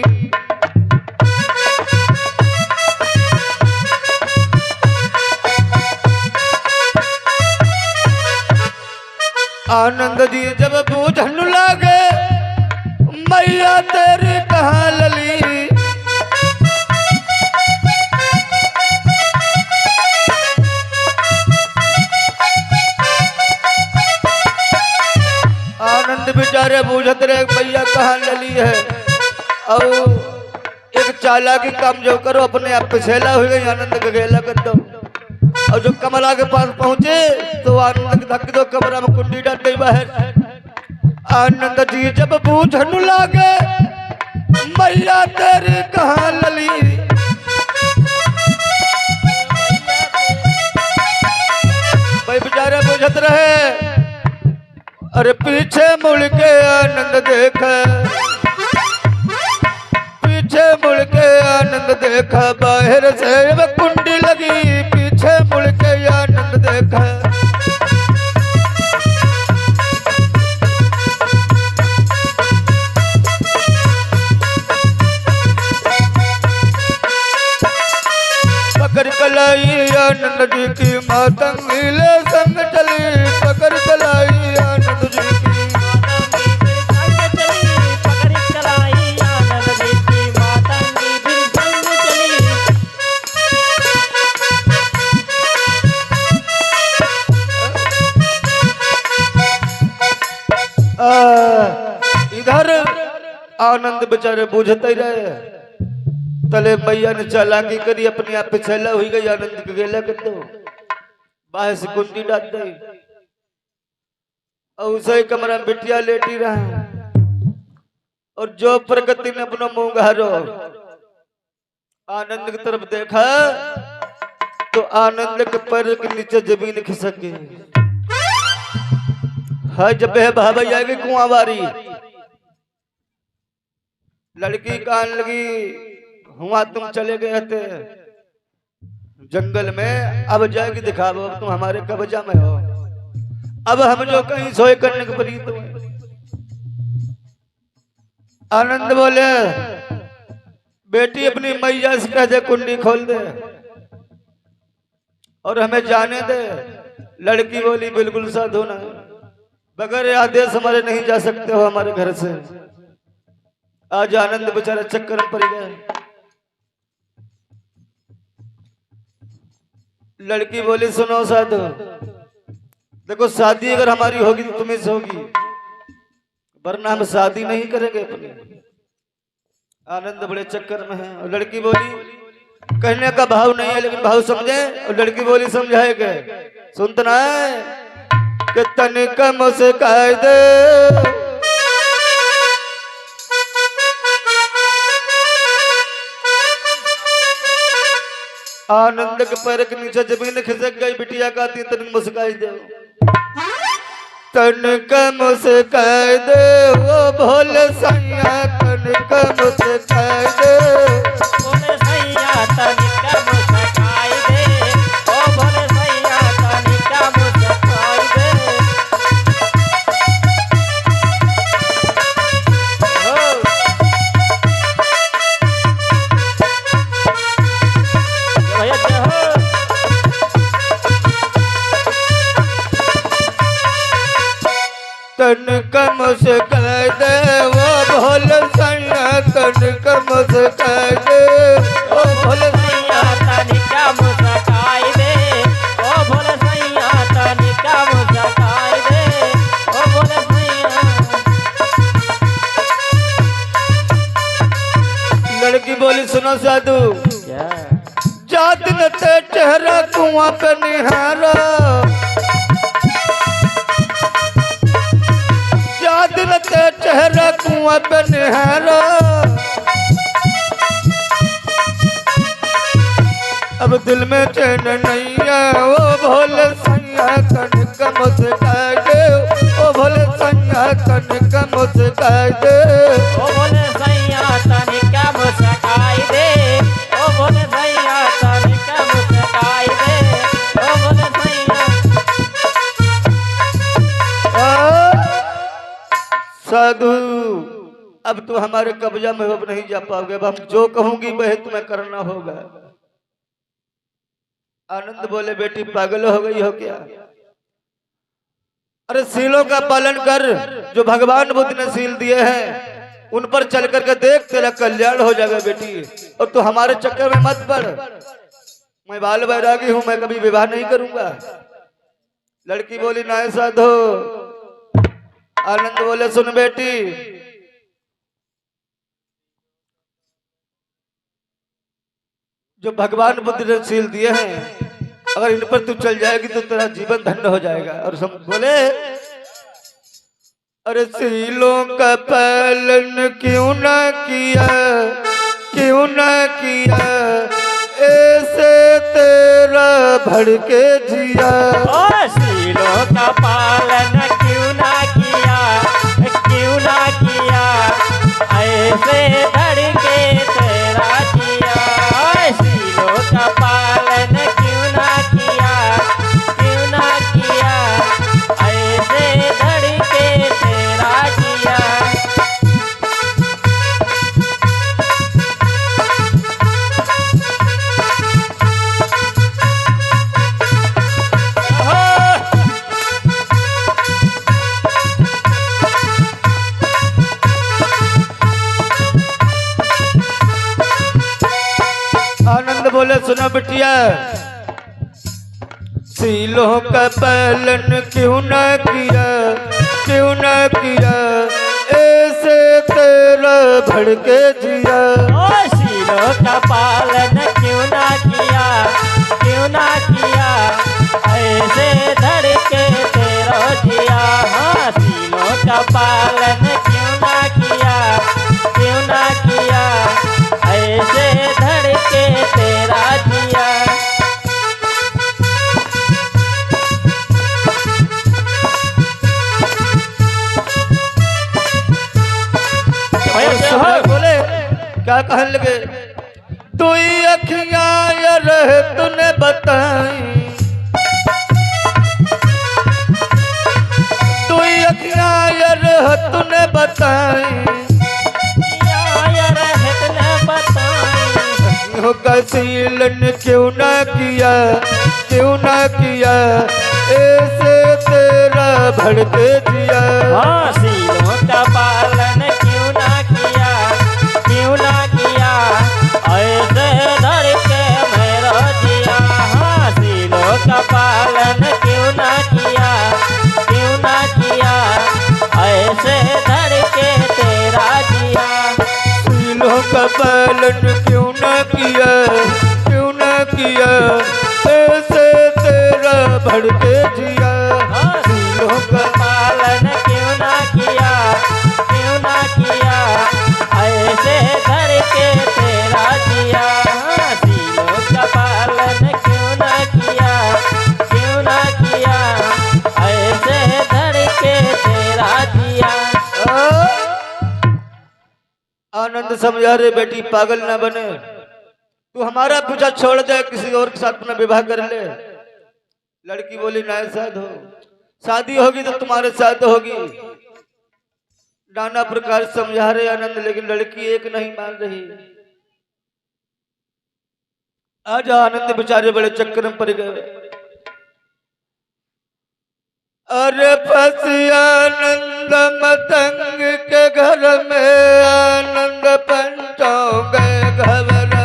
आनंद जी जब बूझन लागे मैया तेरी कहाँ लली। आनंद बेचारे बूझत रहे मैया कहाँ लली है। और एक चालाकी काम जो करो अपने आप पिछेला हो गई आनंद का गेला कर दो। और जो कमला के पास पहुंचे तो आनंद धक दो कमरा में कुंडी डाल गई बाहर। आनंद जी जब बूझन लागे मैया तेरी कहाँ लली, भाई बेचारे बुझत रहे। अरे पीछे मुड़ के आनंद देखा, पीछे मुड़ के आनंद देखा, बाहर से कुंडी लगी, पीछे मुड़ के आनंद देखा। पकड़ कलाई आनंद जी की मातंगी ले संग चली, पकड़ कलाई आनंद जी की इधर आनंद बेचारे बूझते ही रहे। तले मैया ने चालाकी करी अपने आप पे छेला हुई गई। आनंद के गेला कर दो बाहर से कुंडी डाल दी और उसे ही कमरा में बिटिया लेटी रहा। और जो प्रगति ने अपना मुंह गारो आनंद की तरफ देखा तो आनंद के पैर के नीचे जमीन खिसक गई। है जब भाई आएगी कुआंवारी, लड़की कान लगी हुआ तुम चले गए थे जंगल में, अब जाएगी दिखाओ तुम हमारे कब्जा में हो, अब हम जो कहीं सोए करने के परी तुम। आनंद बोले बेटी अपनी मैया से कह दे कुंडी खोल दे और हमें जाने दे। लड़की बोली बिल्कुल साधु ना, बगैर आदेश हमारे नहीं जा सकते हो हमारे घर से। आज आनंद बेचारा चक्कर में पड़ गया। लड़की बोली सुनो साधु, देखो शादी अगर हमारी होगी तो तुम्हें से होगी, वरना हम शादी नहीं करेंगे अपनी। आनंद बड़े चक्कर में है। और लड़की बोली कहने का भाव नहीं है लेकिन भाव समझे। और लड़की बोली समझाएगा सुनतना है कि तनिक मुस्काए दे, आनंद के पैर के नीचे जमीन खिसक गई। बिटिया का तनिक मुस्काई दे, तनिक मुस्काए दे वो भोले सैया, तनिक मुस्काए दे भोले सैया, तनिक मुस्काए दे ओ भोले सैया, तनिक मुस्काए दे। तनिक मुस्काए दे वो भोले सैया, तनिक मुस्काए दे ओ भोले सैया, तनिक मुस्काए दे ओ भोले सैया, तनिक मुस्काए दे ओ भोले सैया। लड़की बोली सुनो साधु, जात न ते चेहरा कुआं पे निहारा, दिन ते चेहरा कुआं पे निहारा, अब दिल में चैन नहीं है वो भोले सैया, तनिक मुस्काए दे ओ भोले सैया, तनिक मुस्काए दे ओ भोले सैया, तनिक मुस्काए दे ओ भोले सैया, तनिक मुस्काए दे ओ भोले सैया। साधु अब तुम हमारे कब्जा में अब नहीं जा पाओगे, अब हम जो कहूंगी वह तुम्हें करना होगा। आनंद बोले बेटी पागल हो गई हो क्या? अरे सीलों का पालन कर, जो भगवान बुद्ध ने सील दिए हैं उन पर चल करके देख, तेरा कल्याण हो जाएगा बेटी। और तू हमारे चक्कर में मत पड़, मैं बाल बैरागी हूं, मैं कभी विवाह नहीं करूंगा। लड़की बोली ना साधु। आनंद बोले सुन बेटी, जो भगवान बुद्धि ने सील दिए हैं, अगर इन पर तू चल जाएगी तो तेरा जीवन धन्य हो जाएगा। और सब बोले, अरे सीलों का पालन क्यों ना किया, क्यों ना किया, ऐसे तेरा भड़के जिया। सीलों का पालन क्यों ना किया, क्यों ना किया, ऐसे धड़के तेरा जिया। सीलों का पालन क्यों ना किया, क्यों ना किया, ऐसे धड़के तेरा जिया। आनंद बोले, सुनो बिटिया, सीलों का पालन क्यों ना किया, क्यों ना किया, ऐसे तेरा भड़के जिया। सीलों का पालन क्यों ना किया, क्यों ना किया, ऐसे धड़के तेरा जिया। हाँ, सीलों का पालन क्यों ना किया, क्यों ना किया, ऐसे धड़के तेरा जिया। बोले, क्या कहने लगे, तू अखियां रह तूने बताई, तू अखियां रह तूने बताई, सीलन क्यों ना किया, क्यों ना किया, ऐसे तेरा भड़के जिया। हाँ, सीलों का पालन क्यों ना किया, क्यों ना किया, ऐसे धड़के मेरा जिया। हाँ, सीलों का पालन क्यों ना किया, क्यों ना किया, ऐसे धड़के तेरा जिया। सीलों का पालन क्यों ना किया, क्यों ना किया, ऐसे तेरा भड़के जिया। सीलों का पालन क्यों ना किया, क्यों ना किया, ऐसे धड़के तेरा जिया। सीलों का पालन क्यों ना किया, क्यों ना किया, ऐसे धड़के तेरा जिया। आनंद समझा रे बेटी, पागल ना बने, तू हमारा पीछा छोड़ दे, किसी और के साथ अपना विवाह कर ले। लड़की बोली, ना शाद हो, शादी होगी तो तुम्हारे साथ होगी। नाना प्रकार समझा रहे आनंद, लेकिन लड़की एक नहीं मान रही। आज आनंद बेचारे बड़े चक्कर में पड़ गए। अरे फंस आनंद मतंग के घर में, आनंद पंचों गए घबरा।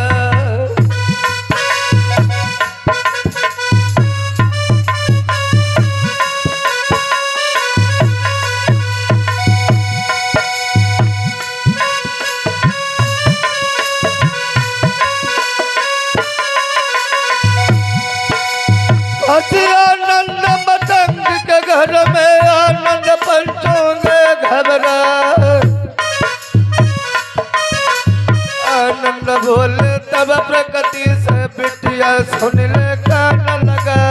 आनंद मतंग के घर में, आनंद पंचों गए घबरा। आनंद बोले तब प्रकृति से बिटिया सुन ले कान लगा।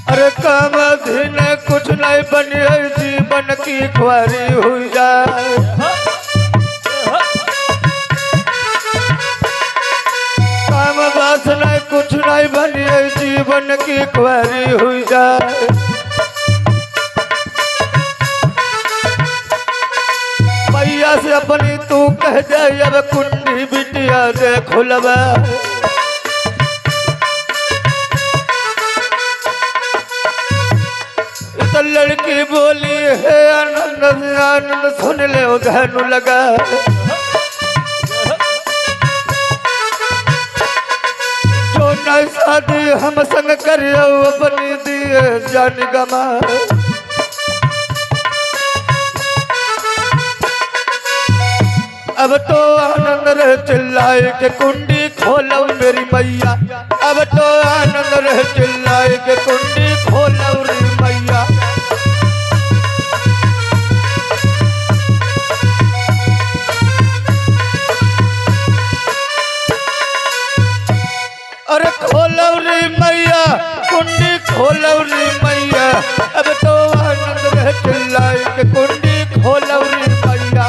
अरे काम धीन कुछ नहीं बनी, जीवन की ख्वारी हुई जाए। काम वासना कुछ नहीं बनी, जीवन की ख्वारी हुई जाए। मैया से अपनी तू कह दे, अब कुंडी बिटिया दे खुलवा। तो लड़की बोली है, आनंद आनंद सुन ले धनु लगा। जो न शादी हम संग करियो अपनी दिए जान गमा। अब तो आनंद रह चिल्लाए के कुंडी खोलो मेरी मैया। अब तो आनंद रह चिल्लाए के कुंडी खोलो रे मैया। अरे खोलो रे मैया कुंडी खोलो रे मैया। अब तो आनंद रह चिल्लाए के कुंडी खोलो रे मैया।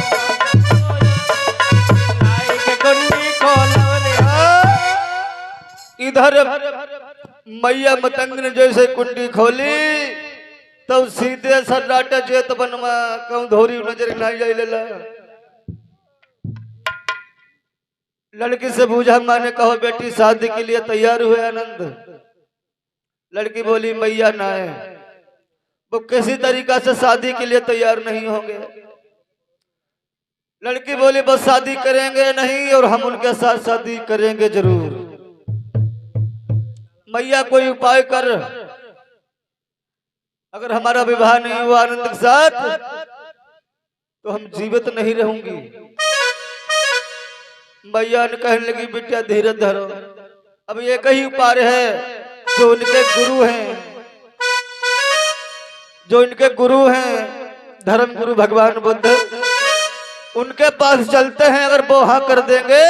इधर मैया मतंग ने जैसे कुंडी खोली तो सीधे सर्राटा चेत बनवा कहूं धोरी नजर नहीं जाए लेला। लड़की से पूछा माने कहो बेटी शादी के लिए तैयार हुए आनंद। लड़की बोली मैया ना है वो किसी तरीका से शादी के लिए तैयार नहीं होंगे। लड़की बोली बस शादी करेंगे नहीं और हम उनके साथ शादी करेंगे जरूर। मैया कोई उपाय कर, अगर हमारा विवाह नहीं हुआ आनंद के साथ तो हम जीवित नहीं रहूंगी। मैया ने कहने लगी बेटा धीरज धरो, अब एक ही उपाय है जो उनके गुरु हैं, जो इनके गुरु हैं धर्म गुरु भगवान बुद्ध, उनके पास चलते हैं। अगर वो हाँ कर देंगे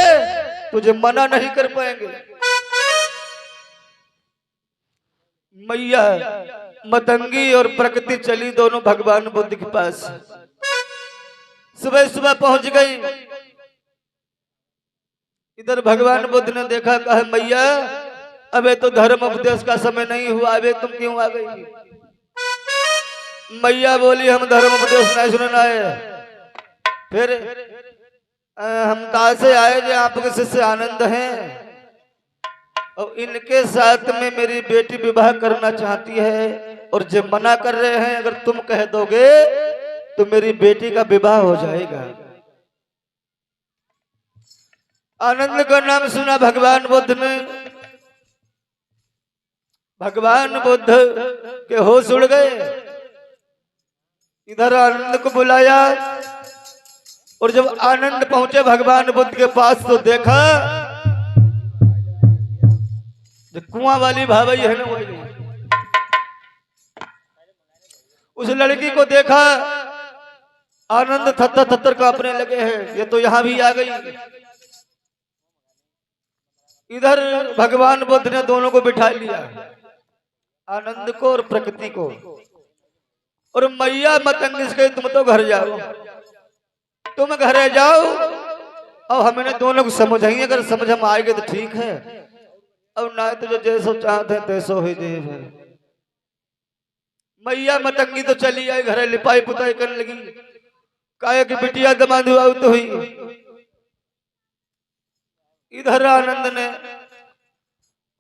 तुझे मना नहीं कर पाएंगे। मैया मतंगी और प्रकृति चली दोनों भगवान बुद्ध के पास। सुबह सुबह पहुंच गई। इधर भगवान बुद्ध ने देखा, कहा मैया अबे तो धर्म उपदेश का समय नहीं हुआ, अबे तुम क्यों आ गई। मैया बोली हम धर्म उपदेश नहीं सुनना है। फिर हम कहा से आए जो आपके शिष्य आनंद हैं और इनके साथ में मेरी बेटी विवाह करना चाहती है और जब मना कर रहे हैं अगर तुम कह दोगे तो मेरी बेटी का विवाह हो जाएगा। आनंद का नाम सुना भगवान बुद्ध ने। भगवान बुद्ध के होश उड़ गए। इधर आनंद को बुलाया और जब आनंद पहुंचे भगवान बुद्ध के पास तो देखा जो कुआं वाली भाभी है ना वही। उस लड़की को देखा, आनंद थत्तर थत्तर कांपने लगे हैं, ये तो यहां भी आ गई। इधर भगवान बुद्ध ने दोनों को बिठा लिया, आनंद को और प्रकृति को। और मैया मतंग गई तुम तो घर जाओ, तुम घर जाओ और हमें दोनों को समझाइए, अगर समझ हम आएंगे तो ठीक है और ना तो जो जैसो चाहते हैं तैसो ही जे है। मैया मतंगी तो चली आई घर, लिपाई पुताई करने लगी, काया की बिटिया दमाद हुआ तो हुई। इधर आनंद ने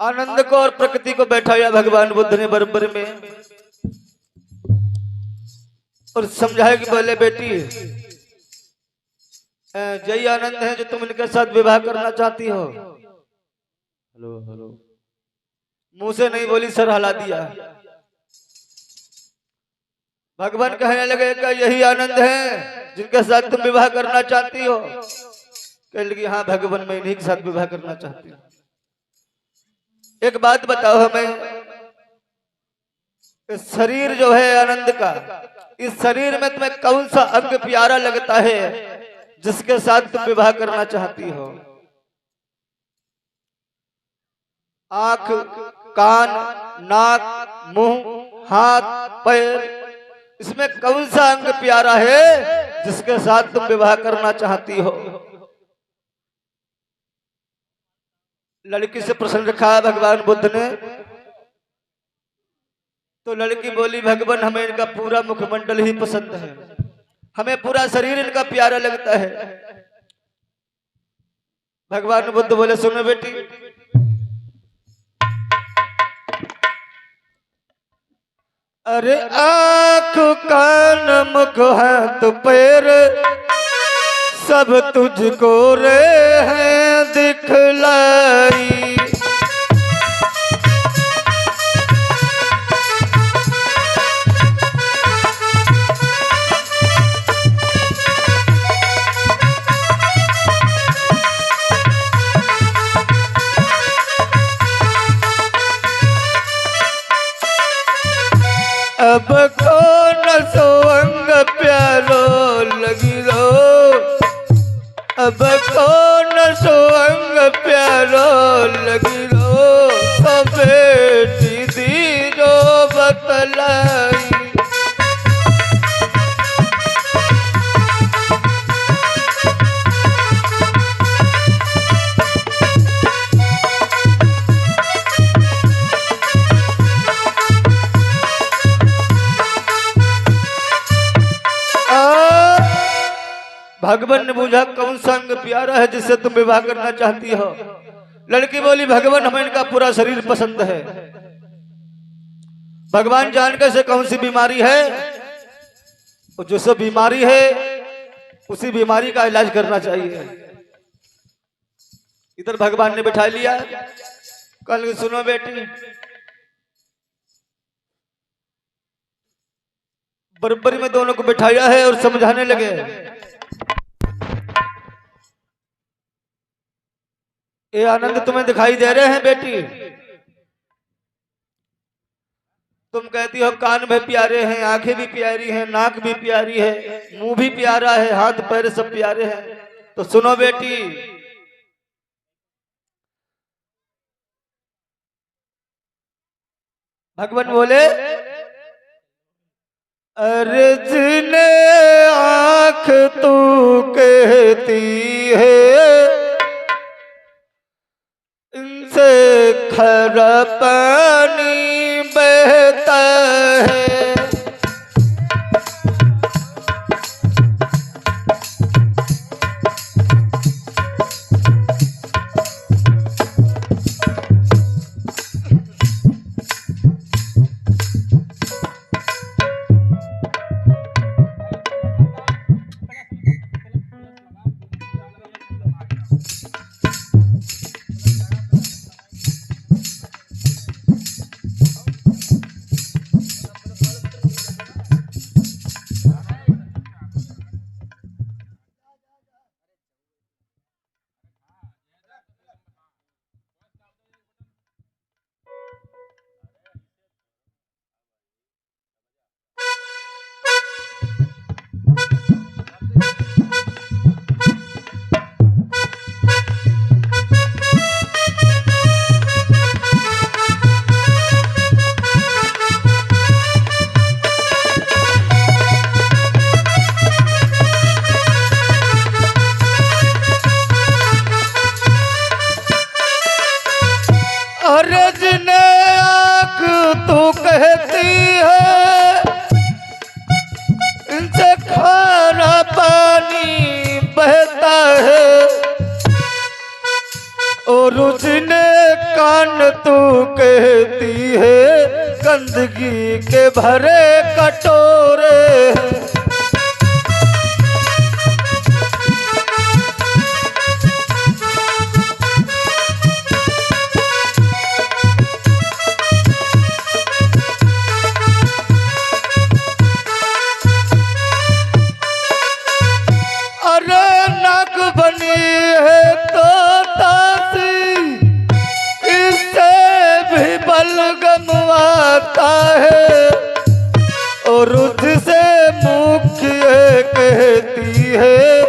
आनंद को और प्रकृति को बैठाया भगवान बुद्ध ने बराबर में और समझाया कि बोले बेटी जय आनंद है जो तुम इनके साथ विवाह करना चाहती हो। हेलो हेलो मुंह से नहीं बोली, सर हिला दिया। भगवान कहने लगे कि यही आनंद है जिनके साथ तुम विवाह करना चाहती हो। कहने लगी हाँ भगवान मैं इन्हीं के साथ विवाह करना चाहती हूँ। एक बात बताओ हमें, इस शरीर जो है आनंद का, इस शरीर में तुम्हें कौन सा अंग प्यारा लगता है जिसके साथ तुम विवाह करना चाहती हो। आंख, कान, नाक, मुंह, हाथ, पैर, इसमें कौन सा अंग प्यारा है जिसके साथ तुम विवाह करना चाहती हो। लड़की से प्रश्न रखा है भगवान बुद्ध ने। तो लड़की बोली भगवान हमें इनका पूरा मुखमंडल ही पसंद है, हमें पूरा शरीर इनका प्यारा लगता है। भगवान बुद्ध बोले सुनो बेटी, अरे आँख कान मुख हाथ पैर सब तुझको रे हैं दिखलाई। भगवान ने पूछा कौन सा अंग प्यारा है जिससे तुम विवाह करना चाहती हो? लड़की बोली भगवान हमें इनका पूरा शरीर पसंद है। भगवान जानकर से कौन सी बीमारी है, जो सब बीमारी है उसी बीमारी का इलाज करना चाहिए। इधर भगवान ने बिठा लिया, कल सुनो बेटी, बराबरी में दोनों को बिठाया है और समझाने लगे। ये आनंद तुम्हें दिखाई दे रहे हैं बेटी? तुम कहती हो कान भी प्यारे हैं, आंखें भी प्यारी हैं, नाक भी प्यारी है, मुंह भी प्यारा है, हाथ पैर सब प्यारे हैं। तो सुनो बेटी, भगवान बोले अरे जिने आंख तू कहती है इनसे खरा पानी बहता है। और उसने कान तू कहती है गंदगी के भरे कटोरे। अरे नाक बनी है तो आता है और उससे मुख्य कहती है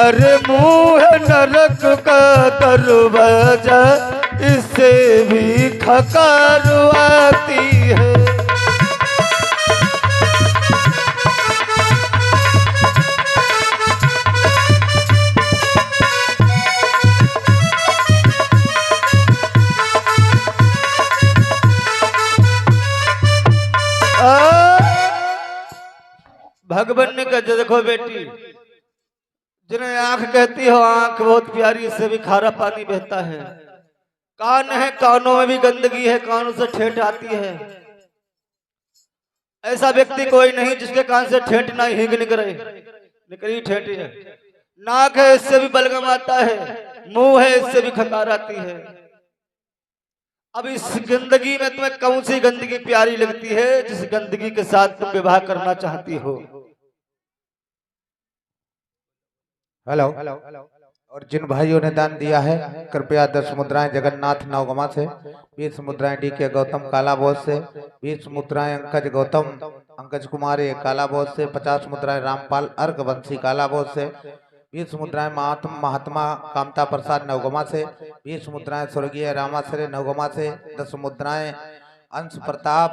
अरे मुंह नरक का दरवाजा इससे भी खकार आती है। भगवान ने कहा देखो बेटी, जिन्हें आंख कहती हो आंख बहुत प्यारी, इससे भी खारा पानी बहता है। कान है, कानों में भी गंदगी है, कानों से ठेठ आती है। ऐसा व्यक्ति कोई नहीं जिसके कान से ठेठ ना हिंग निकली ठेठ है। नाक है, इससे भी बलगम आता है। मुंह है, इससे भी खकार आती है। अब इस गंदगी में तुम्हें कौन सी गंदगी प्यारी लगती है जिस गंदगी के साथ तुम विवाह करना चाहती हो? हेलो। और जिन भाइयों ने दान दिया है कृपया 10 मुद्राएं जगन्नाथ नवगमा से, 20 मुद्राएं DK गौतम कालाबोध से, 20 मुद्राएं अंकज गौतम अंकज कुमारी कालाबोध से, 50 मुद्राएं रामपाल अर्घ वंशी कालाबोध से, 20 मुद्राएं महात्मा कामता प्रसाद नवगमा से, 20 मुद्राएं स्वर्गीय रामाश्रय नवगमा से, 10 मुद्राएं अंश प्रताप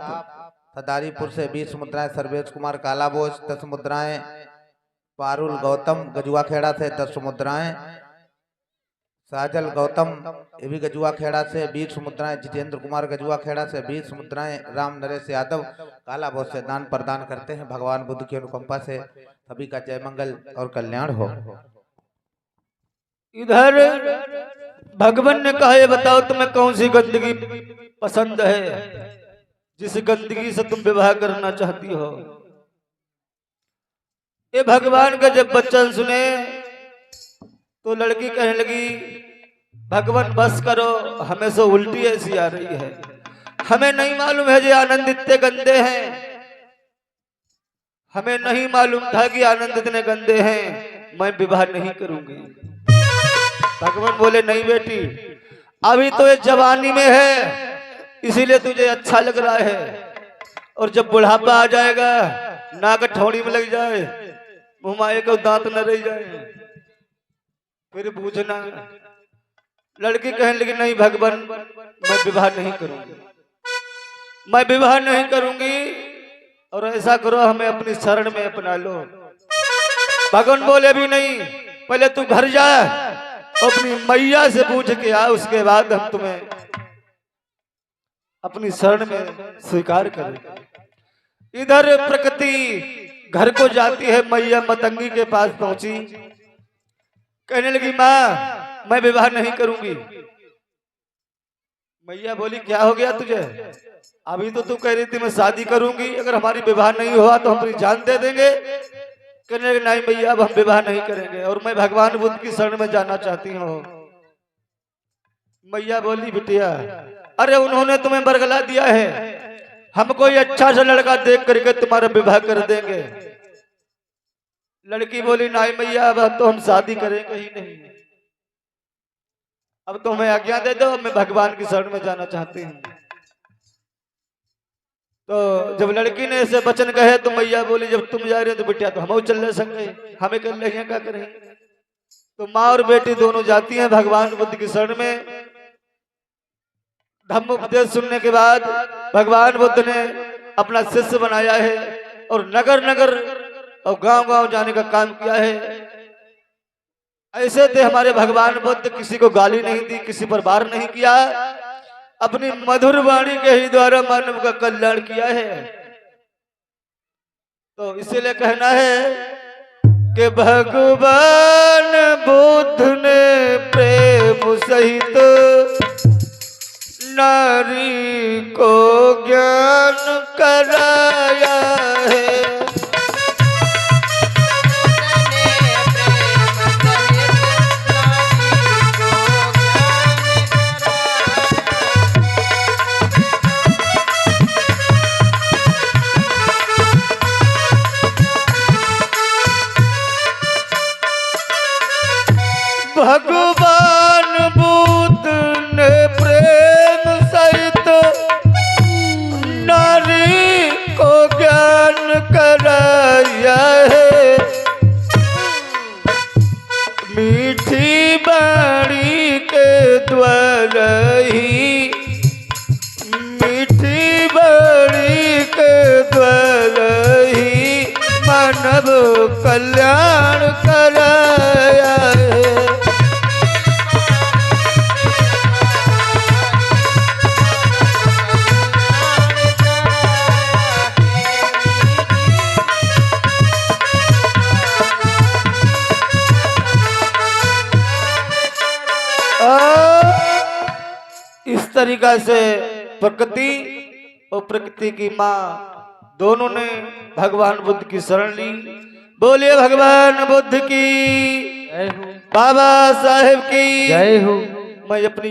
सदारीपुर से, 20 मुद्राएं सर्वेश कुमार कालाबोझ, 10 मुद्राएं पारुल गौतम गजुआ खेड़ा से, 10 मुद्राएं साजल गौतम ये भी गजुआ खेड़ा से, 20 मुद्राएं जितेंद्र कुमार गजुआ खेड़ा से, 20 मुद्राएं राम नरेश यादव कालाबोझ से दान प्रदान करते हैं। भगवान बुद्ध की अनुकंपा से सभी का जय मंगल और कल्याण हो। इधर भगवान ने कहा, ये बताओ तुम्हें कौन सी गंदगी पसंद है जिस गंदगी से तुम विवाह करना चाहती हो। ये भगवान का जब वचन सुने तो लड़की कहने लगी, भगवान बस करो, हमें से उल्टी ऐसी आ रही है, हमें नहीं मालूम है जो आनंद इतने गंदे हैं, हमें नहीं मालूम था कि आनंद इतने गंदे हैं, मैं विवाह नहीं करूंगी। भगवान बोले, नहीं बेटी, अभी तो ये जवानी में है इसीलिए तुझे अच्छा लग रहा है, और जब बुढ़ापा आ जाएगा, नाक ठौड़ी में लग जाए, मुंह माए को दांत न रह जाए, फिर पूछना। लड़की कहने लगी, नहीं भगवान, मैं विवाह नहीं करूंगी, मैं विवाह नहीं करूंगी, और ऐसा करो हमें अपनी शरण में अपना लो। भगवान बोले, भी नहीं, पहले तू घर जा, अपनी मैया से पूछ के आ, उसके बाद हम तुम्हें अपनी शरण में स्वीकार करें। इधर प्रकृति घर को जाती है, मैया मतंगी के पास पहुंची, कहने लगी, माँ मैं विवाह नहीं करूंगी। मैया बोली, क्या हो गया तुझे, अभी तो तू कह रही थी मैं शादी करूंगी, अगर हमारी विवाह नहीं हुआ तो हम अपनी जान दे देंगे। कहने लगे, नहीं मैया, अब हम विवाह नहीं करेंगे, और मैं भगवान बुद्ध की शरण में जाना चाहती हूँ। मैया बोली, बिटिया, अरे उन्होंने तुम्हें बरगला दिया है, हम कोई अच्छा सा लड़का देख करके तुम्हारा विवाह कर देंगे। लड़की बोली, नहीं मैया, अब तो हम शादी करेंगे ही नहीं, अब तो हमें आज्ञा दे दो, मैं भगवान की शरण में जाना चाहती हूँ। तो जब लड़की ने ऐसे वचन कहे तो मैया बोली, जब तुम जा रहे हो तो बिटिया तो हम चल रहे संगे, हमें कर ले क्या करें। तो माँ और बेटी दोनों जाती हैं भगवान बुद्ध की शरण में। धम्म उपदेश सुनने के बाद भगवान बुद्ध ने अपना शिष्य बनाया है और नगर नगर और गांव गांव जाने का काम किया है। ऐसे थे हमारे भगवान बुद्ध, किसी को गाली नहीं दी, किसी पर वार नहीं किया, अपनी मधुर वाणी के ही द्वारा मानव का कल्याण किया है। तो इसीलिए कहना है कि भगवान बुद्ध ने प्रेम सहित नारी को ज्ञान कराया है। भगवान बुद्ध ने प्रेम सहित नारी को ज्ञान कराया है। मीठी बाणी के द्वारा ही, मीठी बाणी के द्वारा ही मानव कल्याण कराया है। इस तरीका से प्रकृति और प्रकृति की माँ दोनों ने भगवान बुद्ध की शरण ली। बोलिए भगवान बुद्ध की, जय हो, बाबा साहेब की जय हो। मैं अपनी